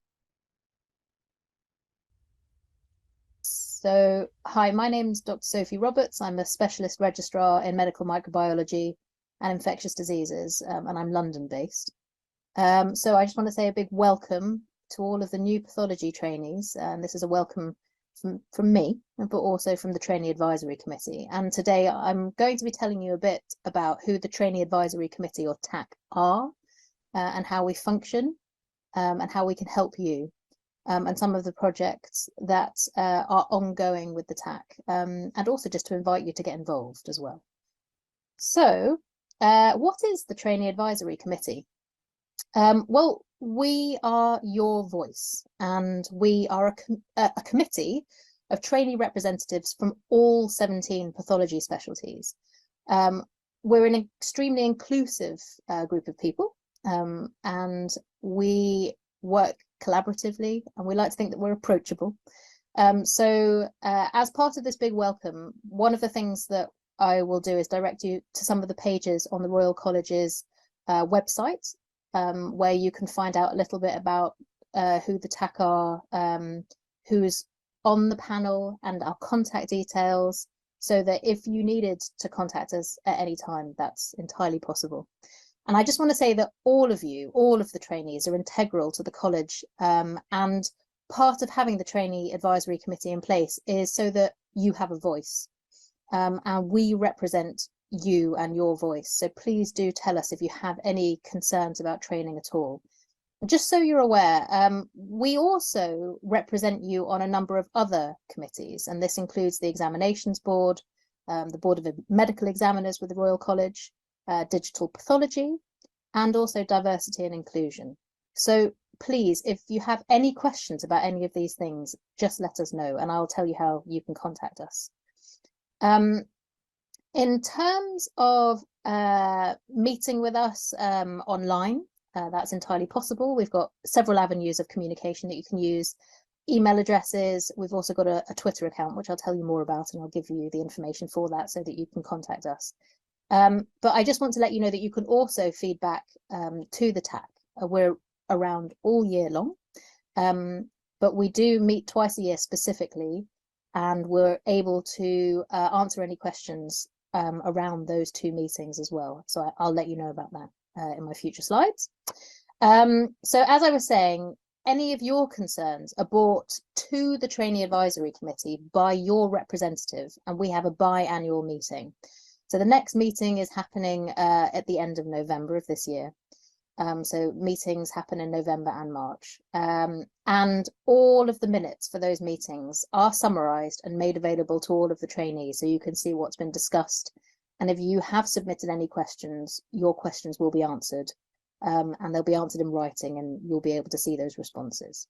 So, hi, my name's Dr. Sophie Roberts. I'm a specialist registrar in medical microbiology and infectious diseases, and I'm London-based. So I just want to say a big welcome to all of the new pathology trainees, and this is a welcome from me, but also from the Trainee Advisory Committee. And today I'm going to be telling you a bit about who the Trainee Advisory Committee, or TAC, are, and how we function, and how we can help you. And some of the projects that are ongoing with the TAC, and also just to invite you to get involved as well. So, what is the Trainee Advisory Committee? Well, we are your voice, and we are a committee of trainee representatives from all 17 pathology specialties. We're an extremely inclusive group of people, and we work collaboratively, and we like to think that we're approachable. So as part of this big welcome, one of the things that I will do is direct you to some of the pages on the Royal College's website, where you can find out a little bit about who the TAC are, who's on the panel, and our contact details, so that if you needed to contact us at any time, that's entirely possible. And I just want to say that all of you, all of the trainees, are integral to the college, and part of having the Trainee Advisory Committee in place is so that you have a voice, and we represent you and your voice. So please do tell us if you have any concerns about training at all. Just so you're aware, we also represent you on a number of other committees, and this includes the Examinations Board, the Board of Medical Examiners with the Royal College, digital pathology, and also diversity and inclusion. So please, if you have any questions about any of these things, just let us know, and I'll tell you how you can contact us. In terms of meeting with us online, that's entirely possible. We've got several avenues of communication that you can use. Email addresses. We've also got a Twitter account, which I'll tell you more about, and I'll give you the information for that so that you can contact us. But I just want to let you know that you can also feedback to the TAC. We're around all year long, but we do meet twice a year specifically, and we're able to answer any questions around those two meetings as well. So I'll let you know about that in my future slides. So as I was saying, any of your concerns are brought to the Trainee Advisory Committee by your representative, and we have a biannual meeting. So the next meeting is happening at the end of November of this year. So meetings happen in November and March. And all of the minutes for those meetings are summarised and made available to all of the trainees, so you can see what's been discussed. And if you have submitted any questions, your questions will be answered, and they'll be answered in writing, and you'll be able to see those responses.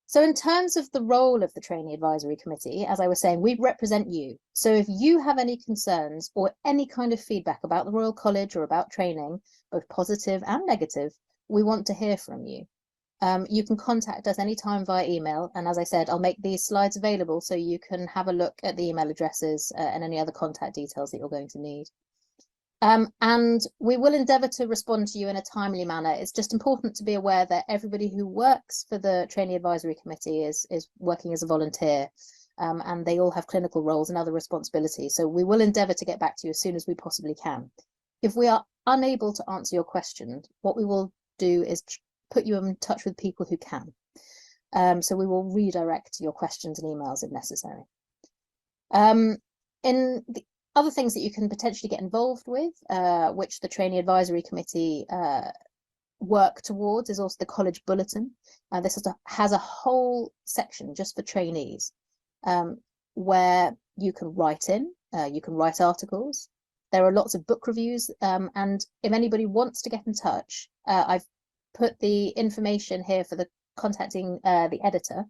So in terms of the role of the Trainee Advisory Committee, as I was saying, we represent you. So if you have any concerns or any kind of feedback about the Royal College or about training, both positive and negative, we want to hear from you. You can contact us anytime via email. And as I said, I'll make these slides available so you can have a look at the email addresses and any other contact details that you're going to need. And we will endeavour to respond to you in a timely manner. It's just important to be aware that everybody who works for the Trainee Advisory Committee is working as a volunteer, and they all have clinical roles and other responsibilities. So we will endeavour to get back to you as soon as we possibly can. If we are unable to answer your question, what we will do is put you in touch with people who can. So we will redirect your questions and emails if necessary. In the other things that you can potentially get involved with, which the Trainee Advisory Committee work towards, is also the College Bulletin. This has a whole section just for trainees, where you can write in, you can write articles. There are lots of book reviews, and if anybody wants to get in touch, I've put the information here for the contacting the editor.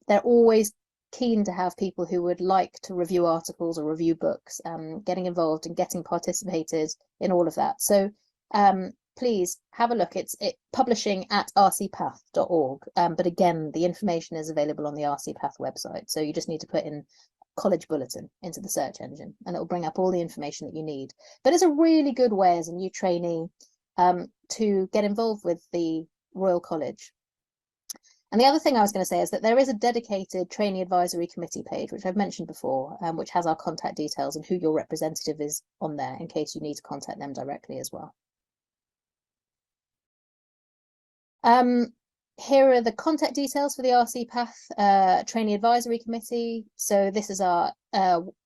They're always keen to have people who would like to review articles or review books, getting involved and getting participated in all of that. So please have a look. It's publishing at rcpath.org. But again, the information is available on the RCPath website. So you just need to put in College Bulletin into the search engine and it will bring up all the information that you need. But it's a really good way as a new trainee to get involved with the Royal College. And the other thing I was going to say is that there is a dedicated Trainee Advisory Committee page, which I've mentioned before, which has our contact details and who your representative is on there in case you need to contact them directly as well. Here are the contact details for the RCPath Trainee Advisory Committee. So this is our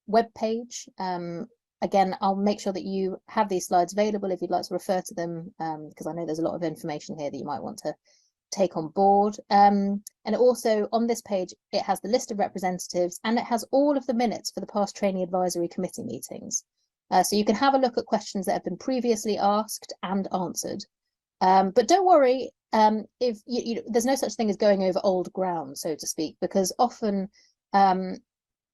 web page. Again, I'll make sure that you have these slides available if you'd like to refer to them, because I know there's a lot of information here that you might want to take on board. And also on this page, it has the list of representatives and it has all of the minutes for the past Trainee Advisory Committee meetings. So you can have a look at questions that have been previously asked and answered. But don't worry, if there's no such thing as going over old ground, so to speak, because often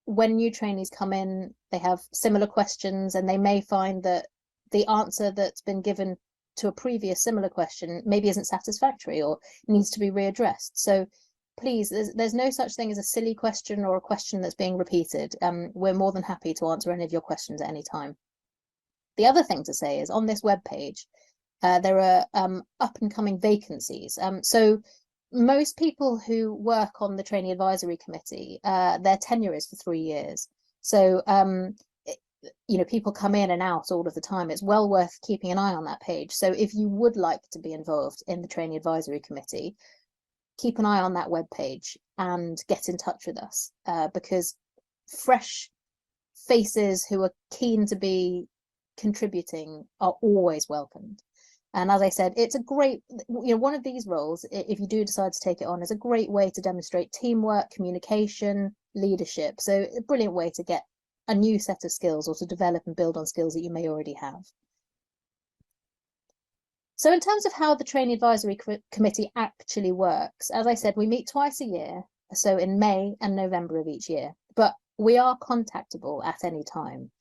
when new trainees come in, they have similar questions and they may find that the answer that's been given to a previous similar question maybe isn't satisfactory or needs to be readdressed. So please, there's no such thing as a silly question or a question that's being repeated. We're more than happy to answer any of your questions at any time. The other thing to say is on this web page, there are up and coming vacancies. So most people who work on the Trainee Advisory Committee, their tenure is for 3 years. So, people come in and out all of the time. It's well worth keeping an eye on that page. So if you would like to be involved in the Trainee Advisory Committee, keep an eye on that web page and get in touch with us, because fresh faces who are keen to be contributing are always welcomed. And as I said, it's a great, one of these roles, if you do decide to take it on, is a great way to demonstrate teamwork, communication, leadership. So a brilliant way to get a new set of skills or to develop and build on skills that you may already have. So in terms of how the Trainee Advisory Committee actually works, as I said, we meet twice a year, so in May and November of each year, but we are contactable at any time.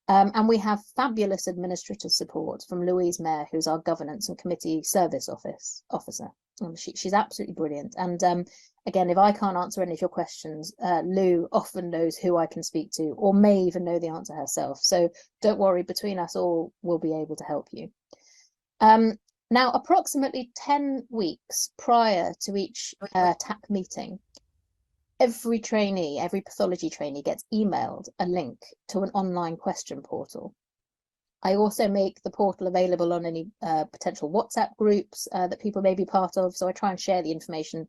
And we have fabulous administrative support from Louise Mayer, who's our Governance and Committee Service Officer. She's absolutely brilliant. And again, if I can't answer any of your questions, Lou often knows who I can speak to or may even know the answer herself. So don't worry, between us all, we'll be able to help you. Now, approximately 10 weeks prior to each TAC meeting, every pathology trainee gets emailed a link to an online question portal. I also make the portal available on any potential WhatsApp groups that people may be part of. So I try and share the information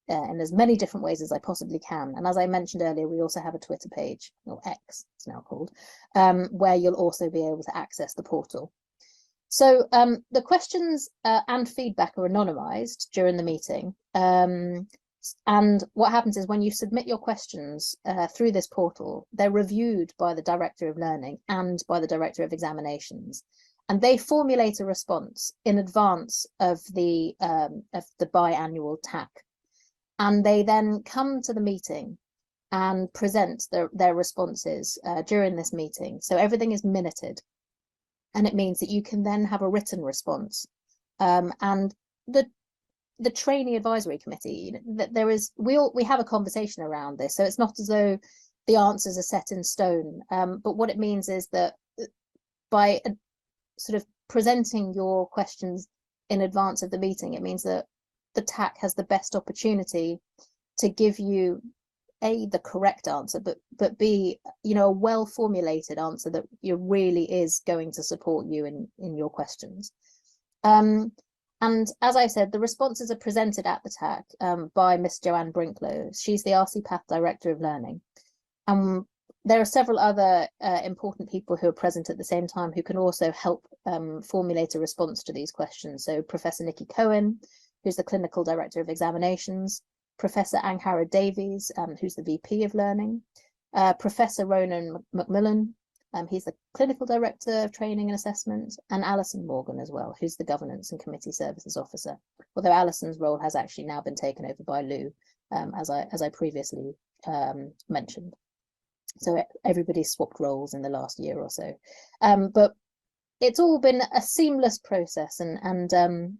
in as many different ways as I possibly can. And as I mentioned earlier, we also have a Twitter page, or X it's now called, where you'll also be able to access the portal. So the questions and feedback are anonymized during the meeting. And what happens is when you submit your questions through this portal, they're reviewed by the Director of Learning and by the Director of Examinations, and they formulate a response in advance of the biannual TAC. And they then come to the meeting and present their responses during this meeting. So everything is minuted, and it means that you can then have a written response. And the Trainee Advisory Committee, we have a conversation around this, so it's not as though the answers are set in stone. But what it means is that by sort of presenting your questions in advance of the meeting, it means that the TAC has the best opportunity to give you A, the correct answer, but B, a well formulated answer that really is going to support you in your questions. And as I said, the responses are presented at the TAC by Miss Joanne Brinklow. She's the RCPath Director of Learning. There are several other important people who are present at the same time who can also help formulate a response to these questions. So Professor Nikki Cohen, who's the Clinical Director of Examinations, Professor Anghara Davies, who's the VP of Learning, Professor Ronan McMullan, he's the Clinical Director of Training and Assessment, and Alison Morgan as well, who's the Governance and Committee Services Officer, although Alison's role has actually now been taken over by Lou, as I previously mentioned. So everybody's swapped roles in the last year or so. But it's all been a seamless process, and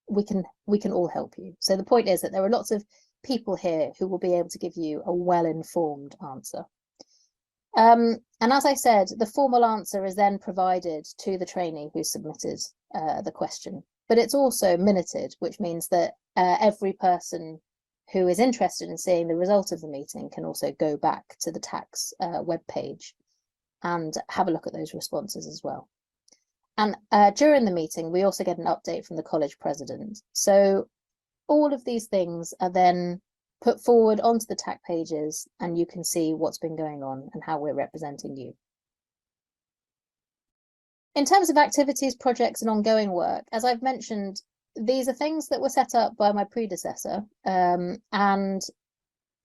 we can all help you. So the point is that there are lots of people here who will be able to give you a well-informed answer. And as I said, the formal answer is then provided to the trainee who submitted the question, but it's also minuted, which means that every person who is interested in seeing the result of the meeting can also go back to the tax webpage and have a look at those responses as well. And during the meeting, we also get an update from the college president. So all of these things are then put forward onto the TAC pages, and you can see what's been going on and how we're representing you. In terms of activities, projects, and ongoing work, as I've mentioned, these are things that were set up by my predecessor, and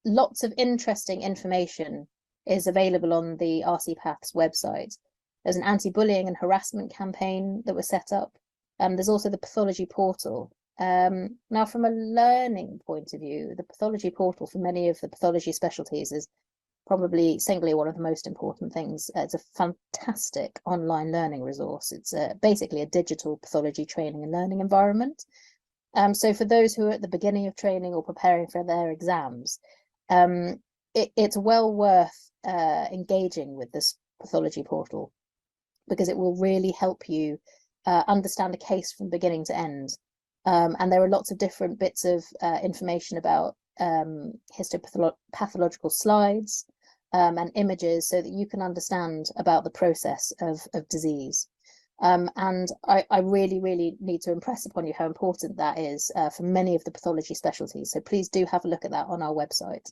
lots of interesting information is available on the RCPath's website. There's an anti-bullying and harassment campaign that was set up. There's also the pathology portal. Now, from a learning point of view, the pathology portal for many of the pathology specialties is probably singly one of the most important things. It's a fantastic online learning resource. It's basically a digital pathology training and learning environment. So for those who are at the beginning of training or preparing for their exams, it's well worth engaging with this pathology portal, because it will really help you understand a case from beginning to end. And there are lots of different bits of information about histopathological slides and images, so that you can understand about the process of disease. And I really, really need to impress upon you how important that is for many of the pathology specialties. So please do have a look at that on our website.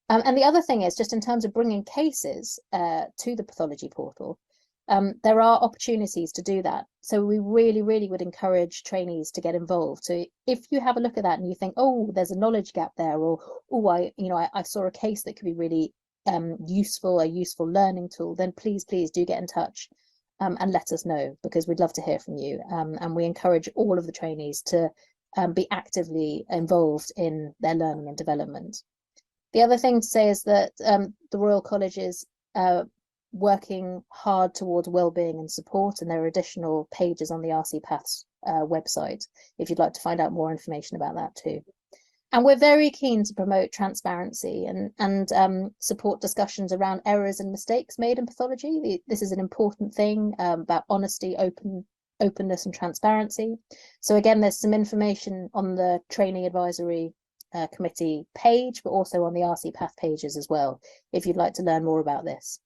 And the other thing is, just in terms of bringing cases to the pathology portal, there are opportunities to do that. So we really, really would encourage trainees to get involved. So if you have a look at that and you think, oh, there's a knowledge gap there, or oh, I saw a case that could be really useful, a useful learning tool, then please do get in touch and let us know, because we'd love to hear from you. And we encourage all of the trainees to be actively involved in their learning and development. The other thing to say is that the Royal College is working hard towards wellbeing and support, and there are additional pages on the RCPath's website if you'd like to find out more information about that too. And we're very keen to promote transparency and support discussions around errors and mistakes made in pathology. This is an important thing about honesty, openness and transparency. So again, there's some information on the Trainee Advisory Committee page, but also on the RCPath pages as well, if you'd like to learn more about this.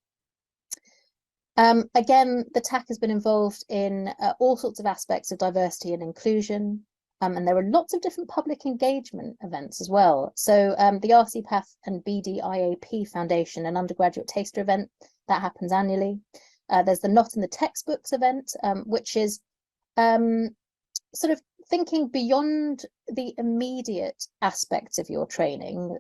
Again, the TAC has been involved in all sorts of aspects of diversity and inclusion, and there are lots of different public engagement events as well. So the RCPath and BDIAP Foundation, an undergraduate taster event that happens annually. There's the Not in the Textbooks event, which is sort of thinking beyond the immediate aspects of your training,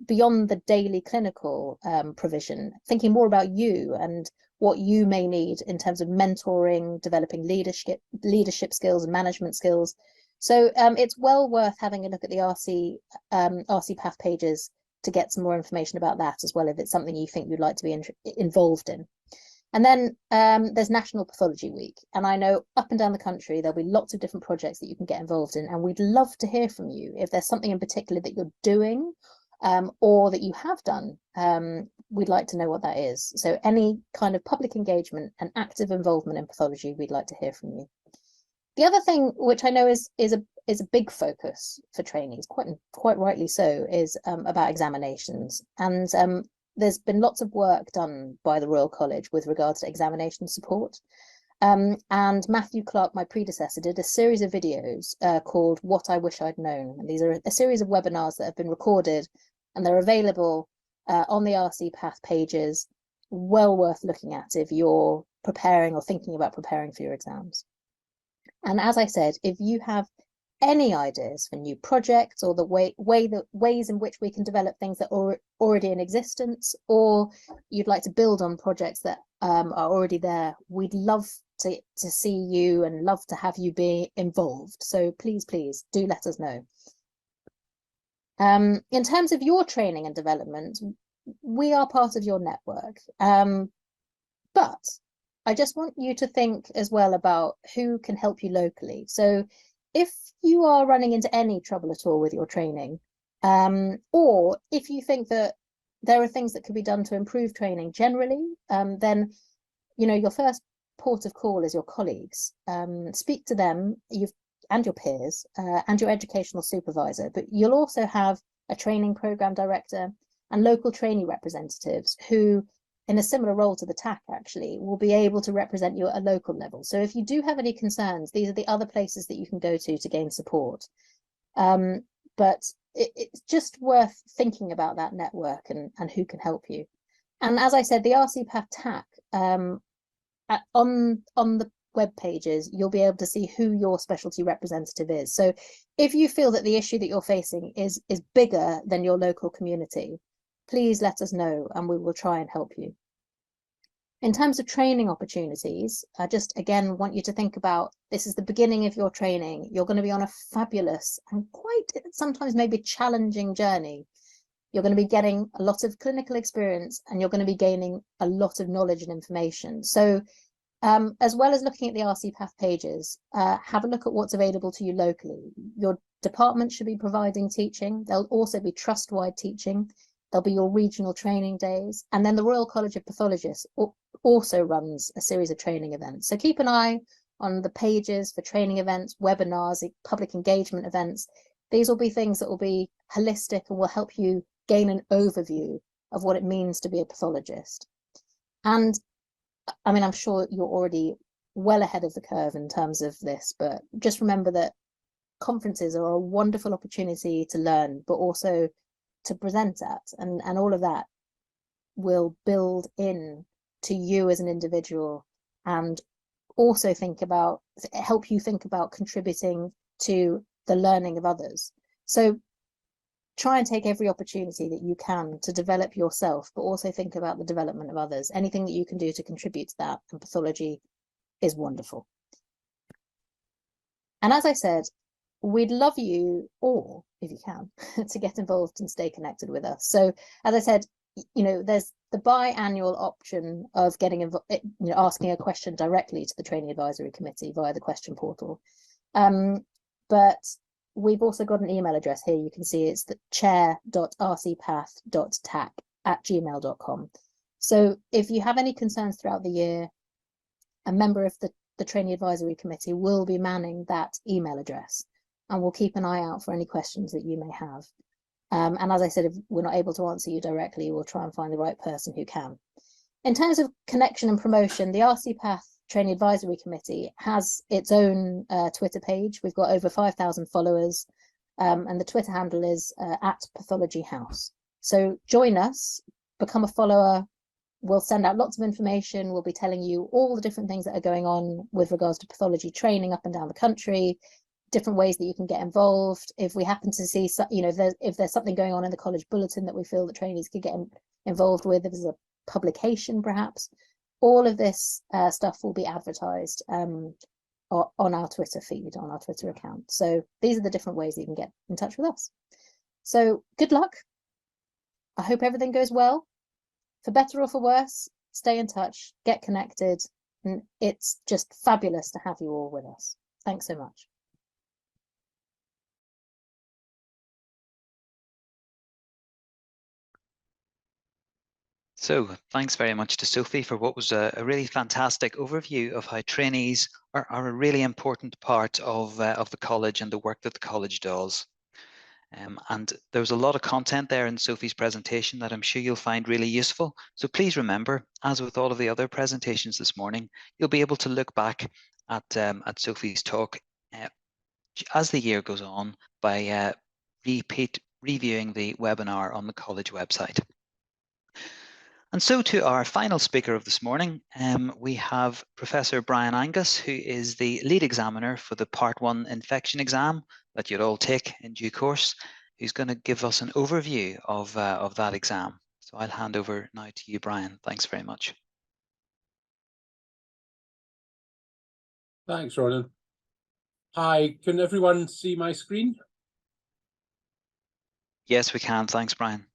beyond the daily clinical provision, thinking more about you and what you may need in terms of mentoring, developing leadership skills and management skills. So it's well worth having a look at the RCPath pages to get some more information about that as well, if it's something you think you'd like to be involved in. And then there's National Pathology Week, and I know up and down the country there'll be lots of different projects that you can get involved in, and we'd love to hear from you if there's something in particular that you're doing or that you have done. We'd like to know what that is. So any kind of public engagement and active involvement in pathology, we'd like to hear from you. The other thing, which I know is a big focus for trainees, quite rightly so, is about examinations. And there's been lots of work done by the Royal College with regards to examination support. And Matthew Clark, my predecessor, did a series of videos called What I Wish I'd Known. And these are a series of webinars that have been recorded, and they're available on the RCPath pages. Well worth looking at if you're preparing or thinking about preparing for your exams. And as I said, if you have any ideas for new projects, or the ways in which we can develop things that are already in existence, or you'd like to build on projects that are already there, we'd love to see you and love to have you be involved. So please do let us know. In terms of your training and development, we are part of your network, but I just want you to think as well about who can help you locally. So if you are running into any trouble at all with your training, or if you think that there are things that could be done to improve training generally, then, you know, your first port of call is your colleagues. Speak to them, and your peers, and your educational supervisor, but you'll also have a training program director and local trainee representatives who, in a similar role to the TAC actually, will be able to represent you at a local level. So if you do have any concerns, these are the other places that you can go to gain support. But it's just worth thinking about that network and who can help you. And as I said, the RCPath TAC, on the web pages, you'll be able to see who your specialty representative is. So if you feel that the issue that you're facing is bigger than your local community, please let us know and we will try and help you. In terms of training opportunities, I just again want you to think about, this is the beginning of your training. You're going to be on a fabulous and quite sometimes maybe challenging journey. You're going to be getting a lot of clinical experience and you're going to be gaining a lot of knowledge and information. So as well as looking at the RCPath pages, have a look at what's available to you locally. Your department should be providing teaching. There'll also be trust-wide teaching. There'll be your regional training days. And then the Royal College of Pathologists also runs a series of training events. So keep an eye on the pages for training events, webinars, public engagement events. These will be things that will be holistic and will help you gain an overview of what it means to be a pathologist. And I mean, I'm sure you're already well ahead of the curve in terms of this, but just remember that conferences are a wonderful opportunity to learn, but also to present at, and all of that will build in to you as an individual and also help you think about contributing to the learning of others. So try and take every opportunity that you can to develop yourself, but also think about the development of others. Anything that you can do to contribute to that, and pathology is wonderful. And as I said, we'd love you all, if you can, to get involved and stay connected with us. So as I said, you know, there's the biannual option of getting involved, you know, asking a question directly to the Training Advisory Committee via the question portal. But we've also got an email address here. You can see it's the chair.rcpath.tac@gmail.com. So if you have any concerns throughout the year, a member of the Training Advisory Committee will be manning that email address, and we'll keep an eye out for any questions that you may have. And as I said, if we're not able to answer you directly, we'll try and find the right person who can. In terms of connection and promotion, the RCPath Training Advisory Committee has its own Twitter page. We've got over 5,000 followers, and the Twitter handle is @PathologyHouse. So join us, become a follower. We'll send out lots of information. We'll be telling you all the different things that are going on with regards to pathology training up and down the country, different ways that you can get involved. If we happen to see, you know, if there's something going on in the college bulletin that we feel that trainees could get involved with, if there's a publication perhaps, all of this stuff will be advertised on our Twitter feed, on our Twitter account. So these are the different ways that you can get in touch with us. So good luck. I hope everything goes well. For better or for worse, stay in touch, get connected, and it's just fabulous to have you all with us. Thanks so much. So thanks very much to Sophie for what was a really fantastic overview of how trainees are a really important part of the college and the work that the college does. And there was a lot of content there in Sophie's presentation that I'm sure you'll find really useful. So please remember, as with all of the other presentations this morning, you'll be able to look back at Sophie's talk as the year goes on by reviewing the webinar on the college website. And so to our final speaker of this morning, we have Professor Brian Angus, who is the lead examiner for the Part 1 infection exam that you'll all take in due course, who's going to give us an overview of that exam. So I'll hand over now to you, Brian. Thanks very much. Thanks, Ronan. Hi, can everyone see my screen? Yes, we can. Thanks, Brian.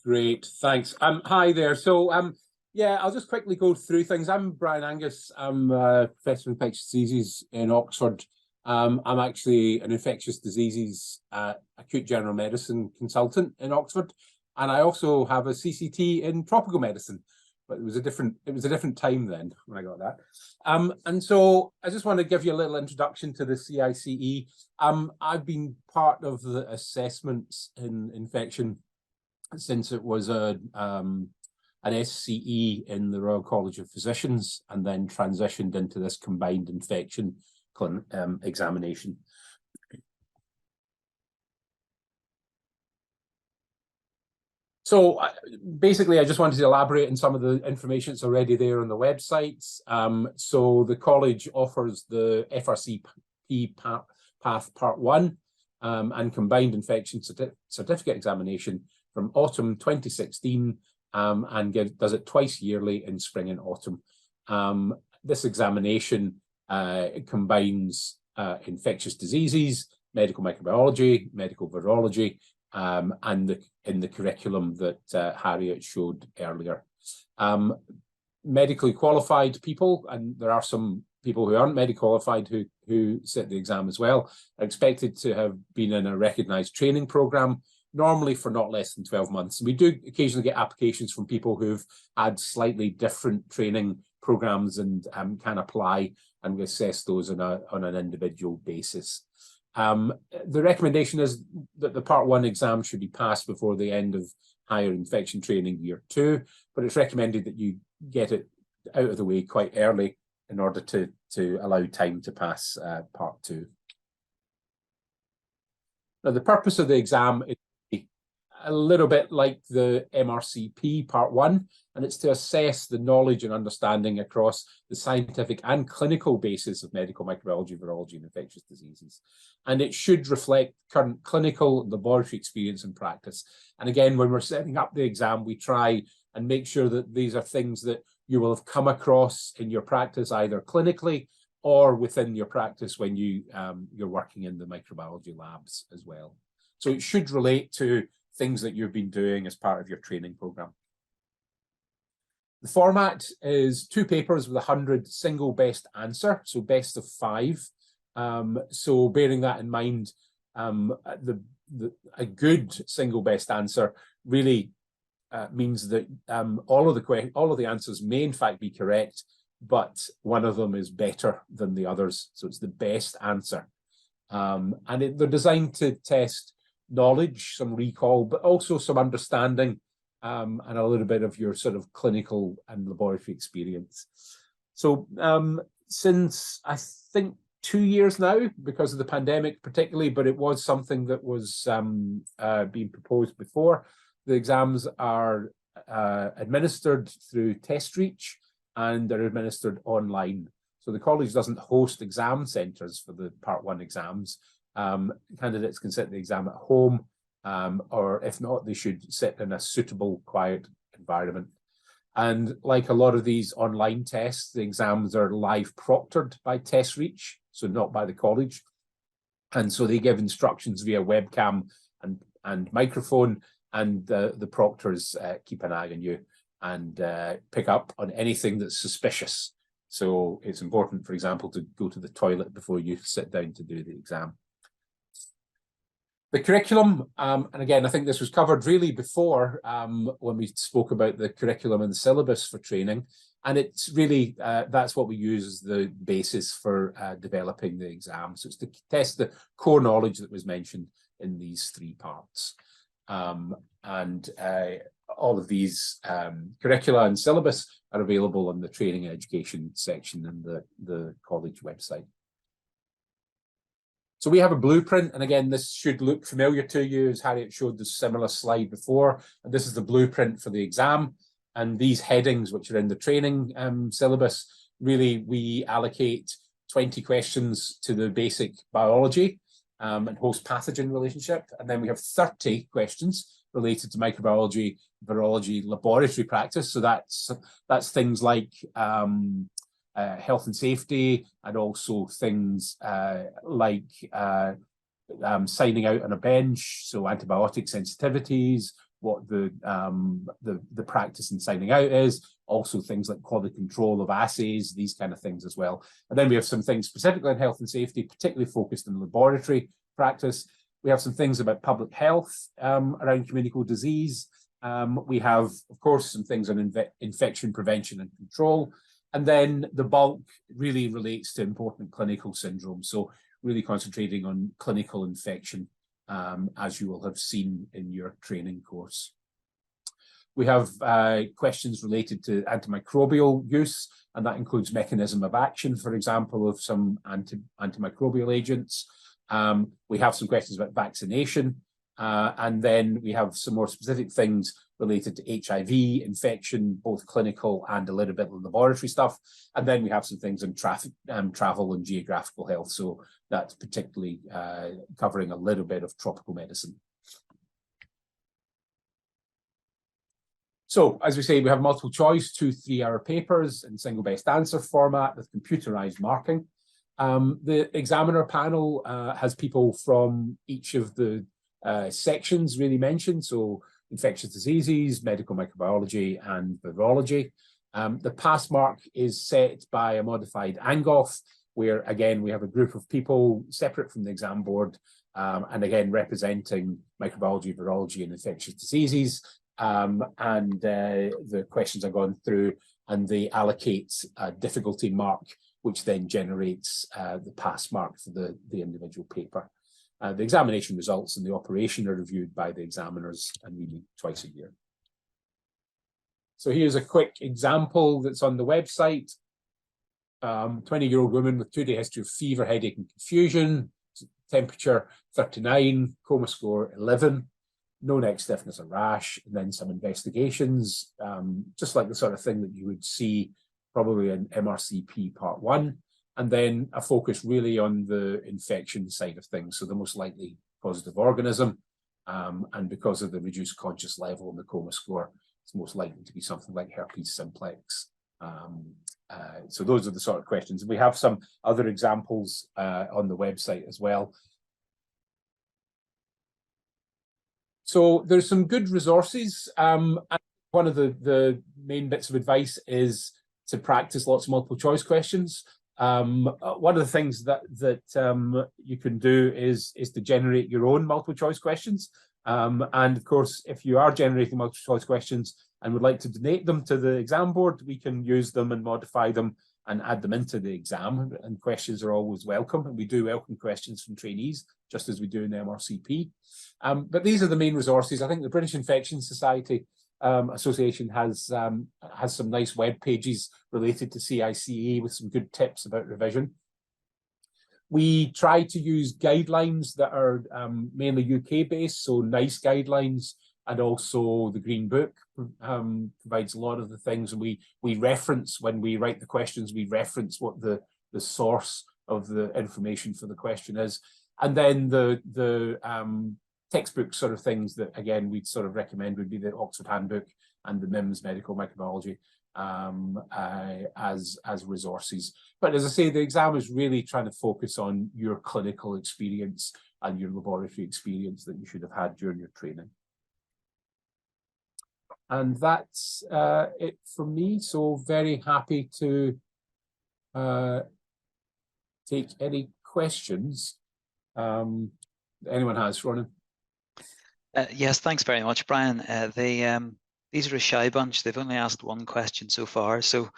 Great, thanks. Hi there. So Yeah, I'll just quickly go through things. I'm Brian Angus. I'm a Professor of Infectious Diseases in Oxford. I'm actually an infectious diseases acute general medicine consultant in Oxford, and I also have a CCT in tropical medicine. But it was a different time then when I got that. And so I just want to give you a little introduction to the CICE. I've been part of the assessments in infection since it was an SCE in the Royal College of Physicians, and then transitioned into this combined infection examination. So basically, I just wanted to elaborate on some of the information that's already there on the websites. So the college offers the RCPath Part 1 and combined infection certificate examination from autumn 2016, and does it twice yearly in spring and autumn. This examination combines infectious diseases, medical microbiology, medical virology, and in the curriculum that Harriet showed earlier. Medically qualified people, and there are some people who aren't medically qualified who sit the exam as well, are expected to have been in a recognised training programme, normally for not less than 12 months. And we do occasionally get applications from people who've had slightly different training programmes and can apply, and we assess those on an individual basis. The recommendation is that the Part 1 exam should be passed before the end of higher infection training year 2, but it's recommended that you get it out of the way quite early in order to allow time to pass Part 2. Now, the purpose of the exam is a little bit like the MRCP Part 1, and it's to assess the knowledge and understanding across the scientific and clinical basis of medical microbiology, virology, and infectious diseases. And it should reflect current clinical and laboratory experience and practice. And again, when we're setting up the exam, we try and make sure that these are things that you will have come across in your practice, either clinically or within your practice when you're working in the microbiology labs as well. So it should relate to things that you've been doing as part of your training program. The format is 2 papers with 100 single best answer, so best of 5. So bearing that in mind, a good single best answer really means that all of the answers may in fact be correct, but one of them is better than the others, so it's the best answer. And they're designed to test knowledge, some recall, but also some understanding and a little bit of your sort of clinical and laboratory experience. So since I think 2 years now, because of the pandemic particularly, but it was something that was being proposed before, the exams are administered through TestReach, and they're administered online. So the college doesn't host exam centres for the Part 1 exams. Candidates can sit the exam at home, or if not, they should sit in a suitable, quiet environment. And like a lot of these online tests, the exams are live proctored by TestReach, so not by the college. And so they give instructions via webcam and microphone, and the proctors keep an eye on you and pick up on anything that's suspicious. So it's important, for example, to go to the toilet before you sit down to do the exam. The curriculum, and again, I think this was covered really before when we spoke about the curriculum and the syllabus for training. And it's really, that's what we use as the basis for developing the exam. So it's to test the core knowledge that was mentioned in these 3 parts. All of these curricula and syllabus are available on the training and education section in the college website. So we have a blueprint, and again, this should look familiar to you, as Harriet showed the similar slide before. And this is the blueprint for the exam. And these headings, which are in the training syllabus, really we allocate 20 questions to the basic biology and host pathogen relationship. And then we have 30 questions related to microbiology, virology, laboratory practice. So that's things like health and safety, and also things like signing out on a bench, so antibiotic sensitivities, what the practice in signing out is, also things like quality control of assays, these kind of things as well. And then we have some things specifically on health and safety, particularly focused on laboratory practice. We have some things about public health around communicable disease. We have, of course, some things on infection prevention and control. And then the bulk really relates to important clinical syndromes. So really concentrating on clinical infection, as you will have seen in your training course. We have questions related to antimicrobial use, and that includes mechanism of action, for example, of some antimicrobial agents. We have some questions about vaccination, and then we have some more specific things related to HIV infection, both clinical and a little bit of laboratory stuff. And then we have some things on travel and geographical health. So that's particularly covering a little bit of tropical medicine. So, as we say, we have multiple choice, 2 3-hour papers in single best answer format with computerized marking. The examiner panel has people from each of the sections really mentioned. So infectious diseases, medical microbiology, and virology. The pass mark is set by a modified Angus, where again we have a group of people separate from the exam board, and again representing microbiology, virology, and infectious diseases. The questions are gone through, and they allocate a difficulty mark, which then generates the pass mark for the individual paper. The examination results and the operation are reviewed by the examiners, and we meet twice a year. So here's a quick example that's on the website. 20-year-old woman with 2-day history of fever, headache, and confusion, temperature 39, coma score 11, no neck stiffness or rash, and then some investigations, just like the sort of thing that you would see probably in MRCP Part 1. And then a focus really on the infection side of things, so the most likely positive organism. And because of the reduced conscious level in the coma score, it's most likely to be something like herpes simplex. So those are the sort of questions. We have some other examples on the website as well. So there's some good resources. And one of the main bits of advice is to practice lots of multiple choice questions. One of the things that you can do is to generate your own multiple choice questions. And of course, if you are generating multiple choice questions and would like to donate them to the exam board, we can use them and modify them and add them into the exam. And questions are always welcome. And we do welcome questions from trainees, just as we do in the MRCP. But these are the main resources. I think the British Infection Society Association has some nice web pages related to CICE with some good tips about revision. We try to use guidelines that are mainly UK based, so NICE guidelines, and also the Green Book provides a lot of the things. And we reference, when we write the questions, we reference what the source of the information for the question is. And then the textbook sort of things that, again, we'd sort of recommend would be the Oxford Handbook and the MIMS Medical Microbiology as resources. But as I say, the exam is really trying to focus on your clinical experience and your laboratory experience that you should have had during your training. And that's it from me. So very happy to take any questions anyone has. Ronan? Yes, thanks very much, Brian. These are a shy bunch. They've only asked one question so far, so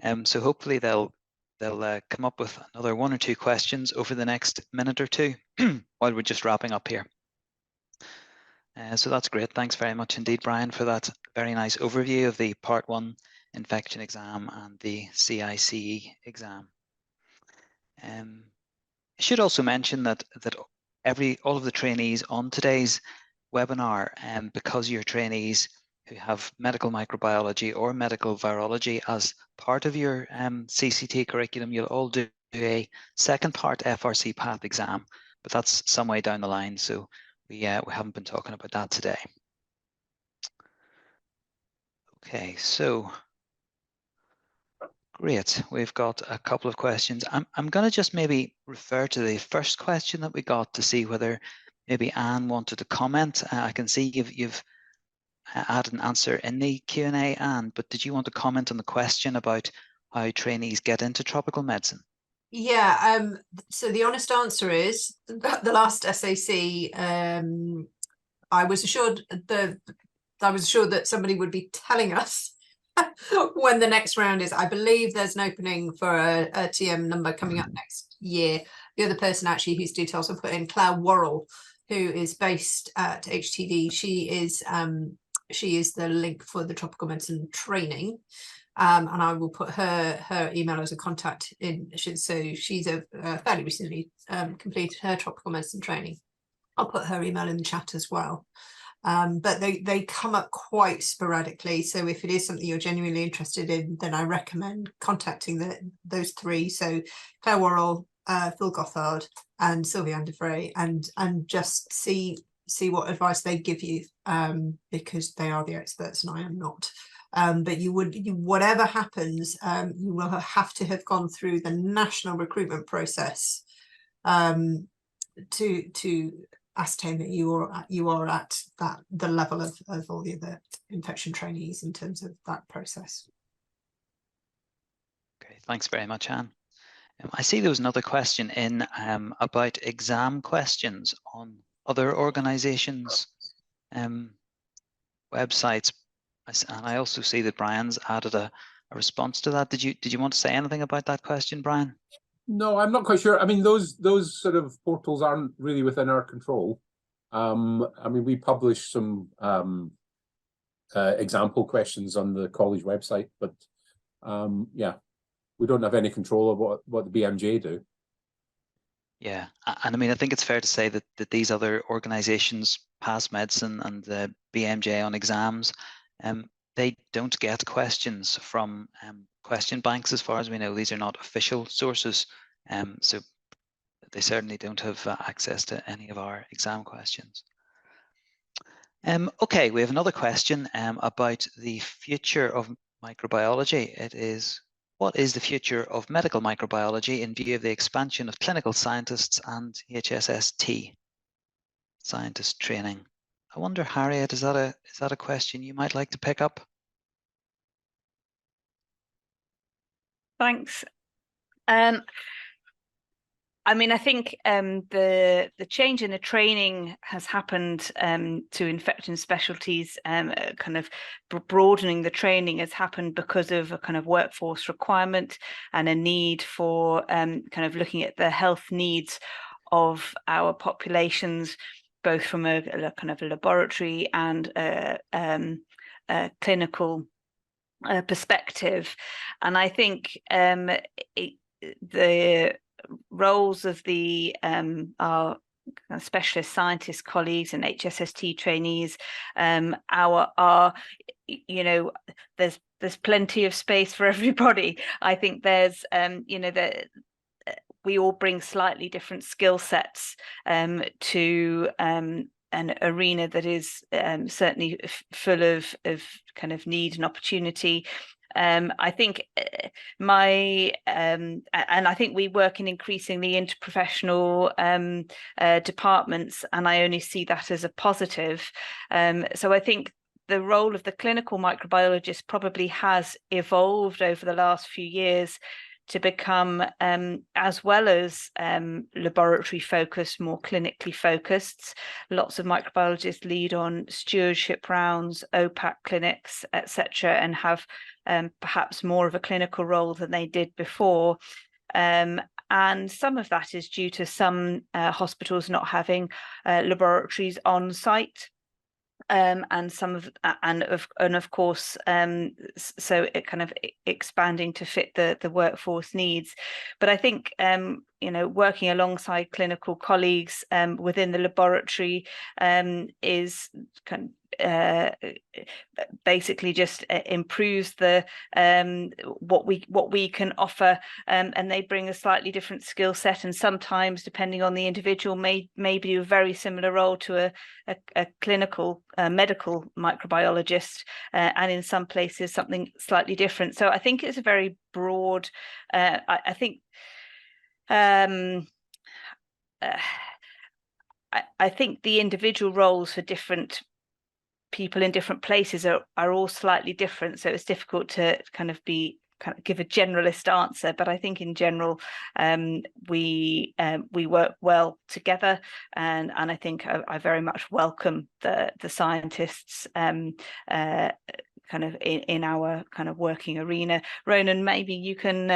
hopefully they'll come up with another 1 or 2 questions over the next minute or two while we're just wrapping up here. So that's great. Thanks very much indeed, Brian, for that very nice overview of the Part 1 infection exam and the CICE exam. I should also mention that all of the trainees on today's webinar, because you're trainees who have medical microbiology or medical virology as part of your CCT curriculum, you'll all do a second part RCPath exam, but that's some way down the line, so we haven't been talking about that today. Okay, so great. We've got a couple of questions. I'm going to just maybe refer to the first question that we got to see whether maybe Anne wanted to comment. I can see you've add an answer in the Q&A, Anne, but did you want to comment on the question about how trainees get into tropical medicine? Yeah, so the honest answer is the last SAC, I was assured that somebody would be telling us when the next round is. I believe there's an opening for a TM number coming up next year. The other person actually whose details I'll put in, Claire Worrell, who is based at HTD. She is the link for the tropical medicine training. And I will put her email as a contact in. So she's fairly recently completed her tropical medicine training. I'll put her email in the chat as well. But they come up quite sporadically. So if it is something you're genuinely interested in, then I recommend contacting those three. So Claire Worrell, Phil Gothard, and Sylvie Andevray, and just see what advice they give you, because they are the experts and I am not. But whatever happens, you will have to have gone through the national recruitment process to ascertain that you are at the level of all the other infection trainees in terms of that process. Okay, thanks very much, Anne. I see there was another question in about exam questions on other organisations' websites. And I also see that Brian's added a response to that. Did you want to say anything about that question, Brian? No, I'm not quite sure. I mean, those sort of portals aren't really within our control. I mean, we publish some example questions on the college website, but yeah, we don't have any control of what the BMJ do. Yeah, and I mean, I think it's fair to say that these other organisations, Pass Medicine and the BMJ on exams, they don't get questions from question banks as far as we know. These are not official sources, so they certainly don't have access to any of our exam questions. Okay, we have another question about the future of microbiology. It is, what is the future of medical microbiology in view of the expansion of clinical scientists and HSST scientist training? I wonder, Harriet, is that a question you might like to pick up? Thanks. I mean, I think the change in the training has happened to infection specialties, kind of broadening the training has happened because of a kind of workforce requirement and a need for kind of looking at the health needs of our populations, both from a kind of a laboratory and a clinical perspective. And I think the roles of our specialist scientist colleagues and HSST trainees, there's plenty of space for everybody. I think there's we all bring slightly different skill sets to an arena that is certainly full of kind of need and opportunity. I think and I think we work in increasingly interprofessional departments, and I only see that as a positive. So I think the role of the clinical microbiologist probably has evolved over the last few years to become, as well as laboratory focused, more clinically focused. Lots of microbiologists lead on stewardship rounds, OPAC clinics, etc., and have perhaps more of a clinical role than they did before. And some of that is due to some hospitals not having laboratories on site. And of course, so it kind of expanding to fit the workforce needs. But I think working alongside clinical colleagues within the laboratory is kind of basically just improves the what we can offer, and they bring a slightly different skill set, and sometimes, depending on the individual, may do a very similar role to a clinical medical microbiologist, and in some places something slightly different. So I think it's a very broad. I think the individual roles for different people in different places are all slightly different, so it's difficult to kind of give a generalist answer. But I think in general we work well together, and I think I very much welcome the scientists kind of in our kind of working arena. Ronan, maybe you can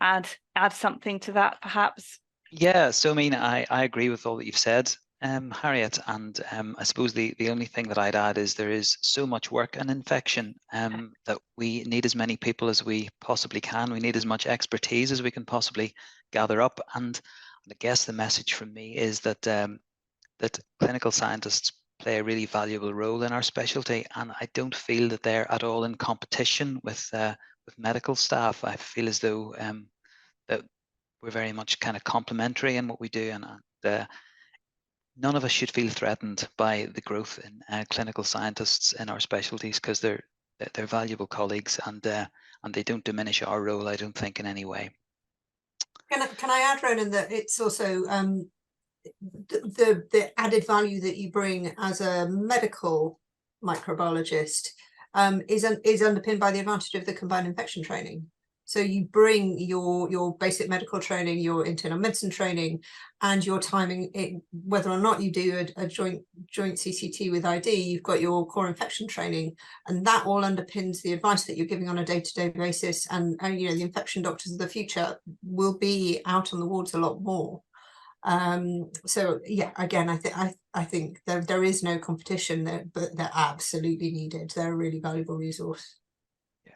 add something to that, perhaps. Yeah, so I mean, I agree with all that you've said, Harriet, and I suppose the only thing that I'd add is there is so much work in infection that we need as many people as we possibly can. We need as much expertise as we can possibly gather up, and I guess the message from me is that that clinical scientists play a really valuable role in our specialty, and I don't feel that they're at all in competition with medical staff. I feel as though that we're very much kind of complementary in what we do, and none of us should feel threatened by the growth in clinical scientists in our specialties, because they're valuable colleagues, and they don't diminish our role, I don't think, in any way. Can I add, Ronan, that it's also the added value that you bring as a medical microbiologist is underpinned by the advantage of the combined infection training. So you bring your basic medical training, your internal medicine training, and your timing, whether or not you do a joint CCT with ID, you've got your core infection training, and that all underpins the advice that you're giving on a day-to-day basis. And you know, the infection doctors of the future will be out on the wards a lot more. So yeah, again, I think there is no competition there, but they're absolutely needed. They're a really valuable resource. Yeah.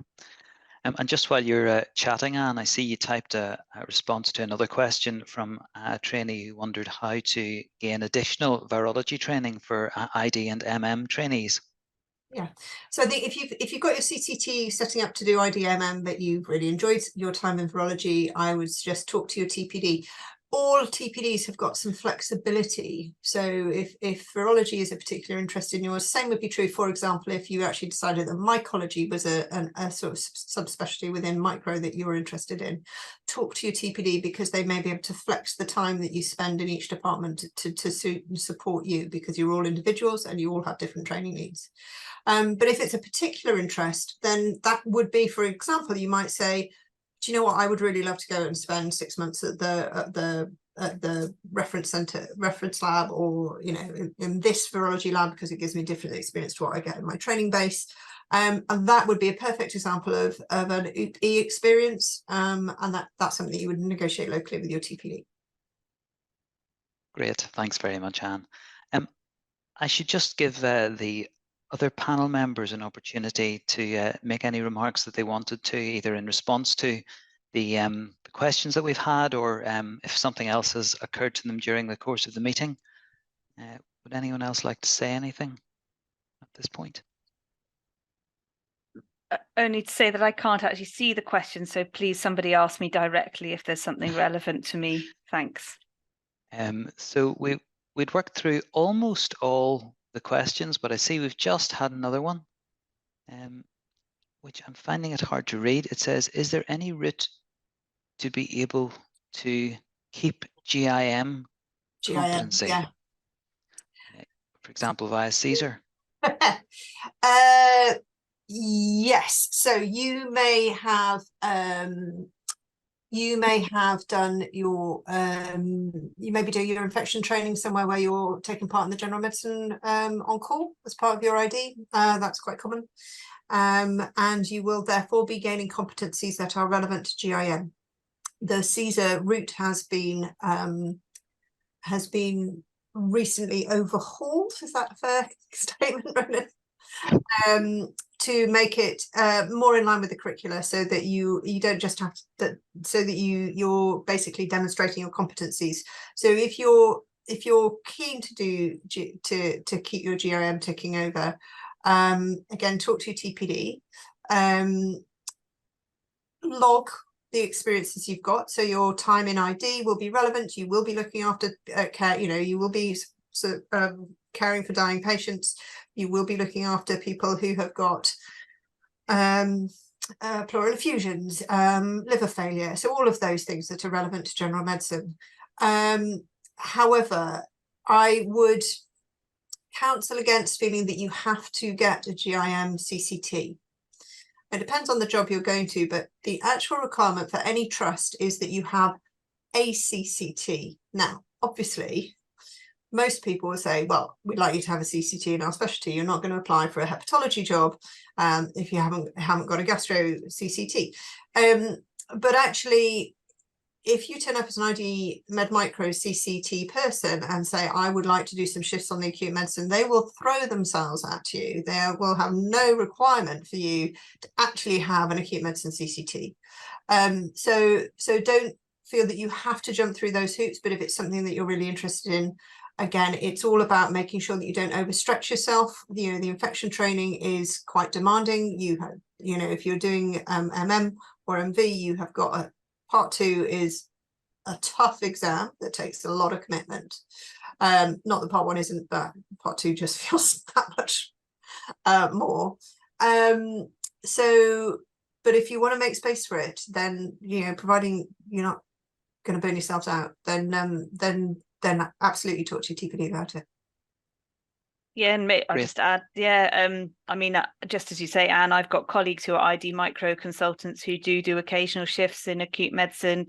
And just while you're chatting, Anne, I see you typed a response to another question from a trainee who wondered how to gain additional virology training for ID and MM trainees. Yeah, so if you've got your CCT setting up to do IDMM, but you've really enjoyed your time in virology, I would suggest talk to your TPD. All TPDs have got some flexibility. So if virology is a particular interest in yours, same would be true, for example, if you actually decided that mycology was a sort of subspecialty within micro that you were interested in. Talk to your TPD, because they may be able to flex the time that you spend in each department to suit and support you, because you're all individuals and you all have different training needs. But if it's a particular interest, then that would be, for example, you might say, do you know what, I would really love to go and spend 6 months at the reference lab, or you know, in this virology lab, because it gives me different experience to what I get in my training base. And that would be a perfect example of an E experience, and that's something that you would negotiate locally with your TPD. Great, thanks very much, Anne. I should just give the other panel members an opportunity to make any remarks that they wanted to, either in response to the questions that we've had, or if something else has occurred to them during the course of the meeting. Would anyone else like to say anything at this point? Only to say that I can't actually see the question, so please somebody ask me directly if there's something relevant to me. Thanks. So we'd worked through almost all the questions, but I see we've just had another one, which I'm finding it hard to read. It says, is there any route to be able to keep GIM competency? Yeah. For example, via CSER? Yes, so you may have done your you may be doing your infection training somewhere where you're taking part in the general medicine on call as part of your ID. That's quite common, and you will therefore be gaining competencies that are relevant to GIM. The CSER route has been recently overhauled. Is that a fair statement, Ronan? To make it more in line with the curricula, so that you don't just have to, so that you're basically demonstrating your competencies. So if you're keen to do to keep your GIM ticking over, again, talk to your TPD, log the experiences you've got. So your time in ID will be relevant. You will be looking after care. You know, you will be caring for dying patients. You will be looking after people who have got pleural effusions, liver failure. So all of those things that are relevant to general medicine. However, I would, counsel against feeling that you have to get a GIM CCT. It depends on the job you're going to, but the actual requirement for any trust is that you have a CCT. Now, obviously, most people will say, well, we'd like you to have a CCT in our specialty. You're not going to apply for a hepatology job if you haven't got a gastro CCT. But actually, if you turn up as an ID Med Micro CCT person and say, I would like to do some shifts on the acute medicine, they will throw themselves at you. They will have no requirement for you to actually have an acute medicine CCT. So don't feel that you have to jump through those hoops, but if it's something that you're really interested in, again, it's all about making sure that you don't overstretch yourself. You know, the infection training is quite demanding. You have, you know, if you're doing MM or MV, you have got a part 2 is a tough exam that takes a lot of commitment. Not that part 1 isn't, but part 2 just feels that much more. So, but if you want to make space for it, then, you know, providing you're not going to burn yourselves out, then absolutely talk to your TPD about it. Yeah, and I'll just add, I mean, just as you say, Anne, I've got colleagues who are ID micro consultants who do occasional shifts in acute medicine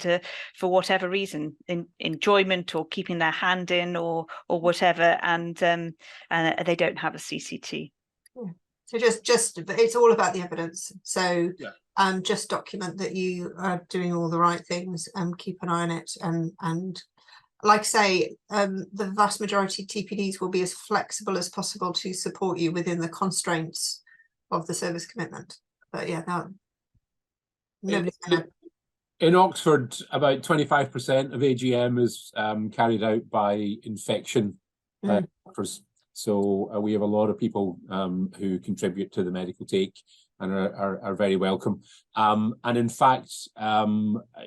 for whatever reason, enjoyment or keeping their hand in or whatever, and they don't have a CCT. Yeah. So just it's all about the evidence. So just document that you are doing all the right things and keep an eye on it, and like I say, the vast majority of TPDs will be as flexible as possible to support you within the constraints of the service commitment. But yeah, nobody's gonna... In Oxford, about 25% of AGM is carried out by infection doctors. So we have a lot of people who contribute to the medical take and are very welcome. And in fact,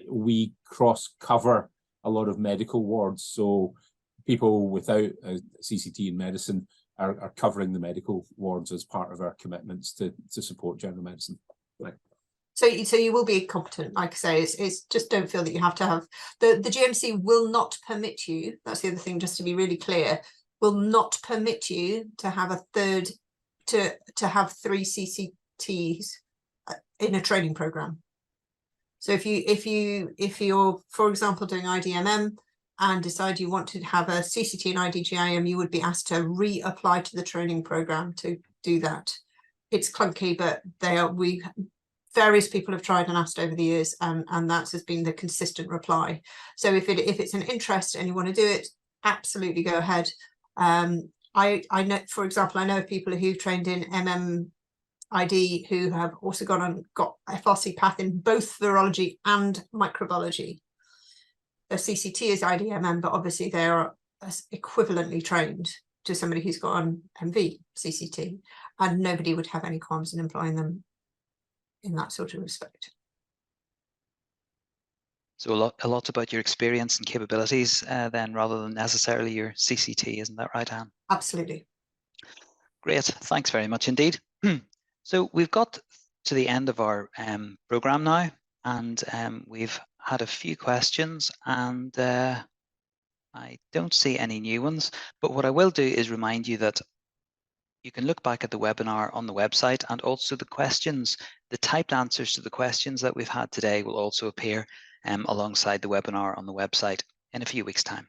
we cross-cover a lot of medical wards, so people without a CCT in medicine are covering the medical wards as part of our commitments to support general medicine. Right. So you will be competent, like I say. It's just don't feel that you have to have the GMC will not permit you. That's the other thing, just to be really clear, will not permit you to have a third to have 3 CCTs in a training program. So if you're, for example, doing IDMM and decide you want to have a CCT and IDGIM, you would be asked to reapply to the training program to do that. It's clunky, but various people have tried and asked over the years, and that has been the consistent reply. So if it's an interest and you want to do it, absolutely go ahead. I know, for example, I know people who've trained in MMID who have also got RCPath in both virology and microbiology. Their CCT is IDMM, but obviously they are equivalently trained to somebody who's got an MV CCT, and nobody would have any qualms in employing them in that sort of respect. So a lot about your experience and capabilities then, rather than necessarily your CCT, isn't that right, Anne? Absolutely. Great, thanks very much indeed. So we've got to the end of our programme now, and we've had a few questions, and I don't see any new ones, but what I will do is remind you that you can look back at the webinar on the website, and also the questions, the typed answers to the questions that we've had today will also appear alongside the webinar on the website in a few weeks' time.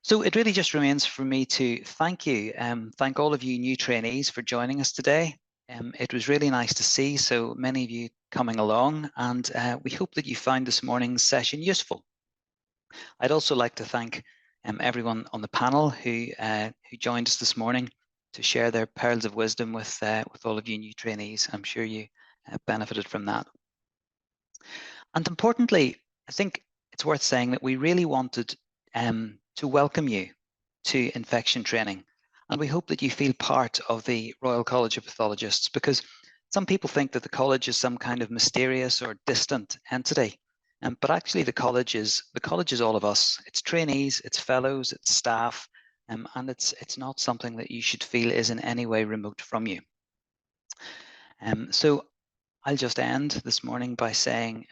So it really just remains for me to thank you, thank all of you new trainees for joining us today. It was really nice to see so many of you coming along, and we hope that you found this morning's session useful. I'd also like to thank everyone on the panel who joined us this morning to share their pearls of wisdom with all of you new trainees. I'm sure you benefited from that. And importantly, I think it's worth saying that we really wanted to welcome you to infection training. And we hope that you feel part of the Royal College of Pathologists, because some people think that the college is some kind of mysterious or distant entity. But actually the college is all of us. It's trainees, it's fellows, it's staff, and it's not something that you should feel is in any way remote from you. So I'll just end this morning by saying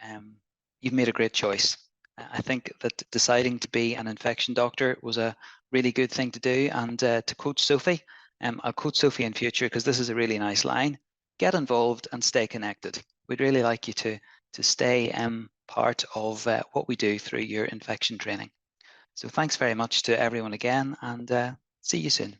you've made a great choice. I think that deciding to be an infection doctor was a really good thing to do. And to quote Sophie, I'll quote Sophie in future because this is a really nice line: get involved and stay connected. We'd really like you to stay part of what we do through your infection training. So thanks very much to everyone again, and see you soon.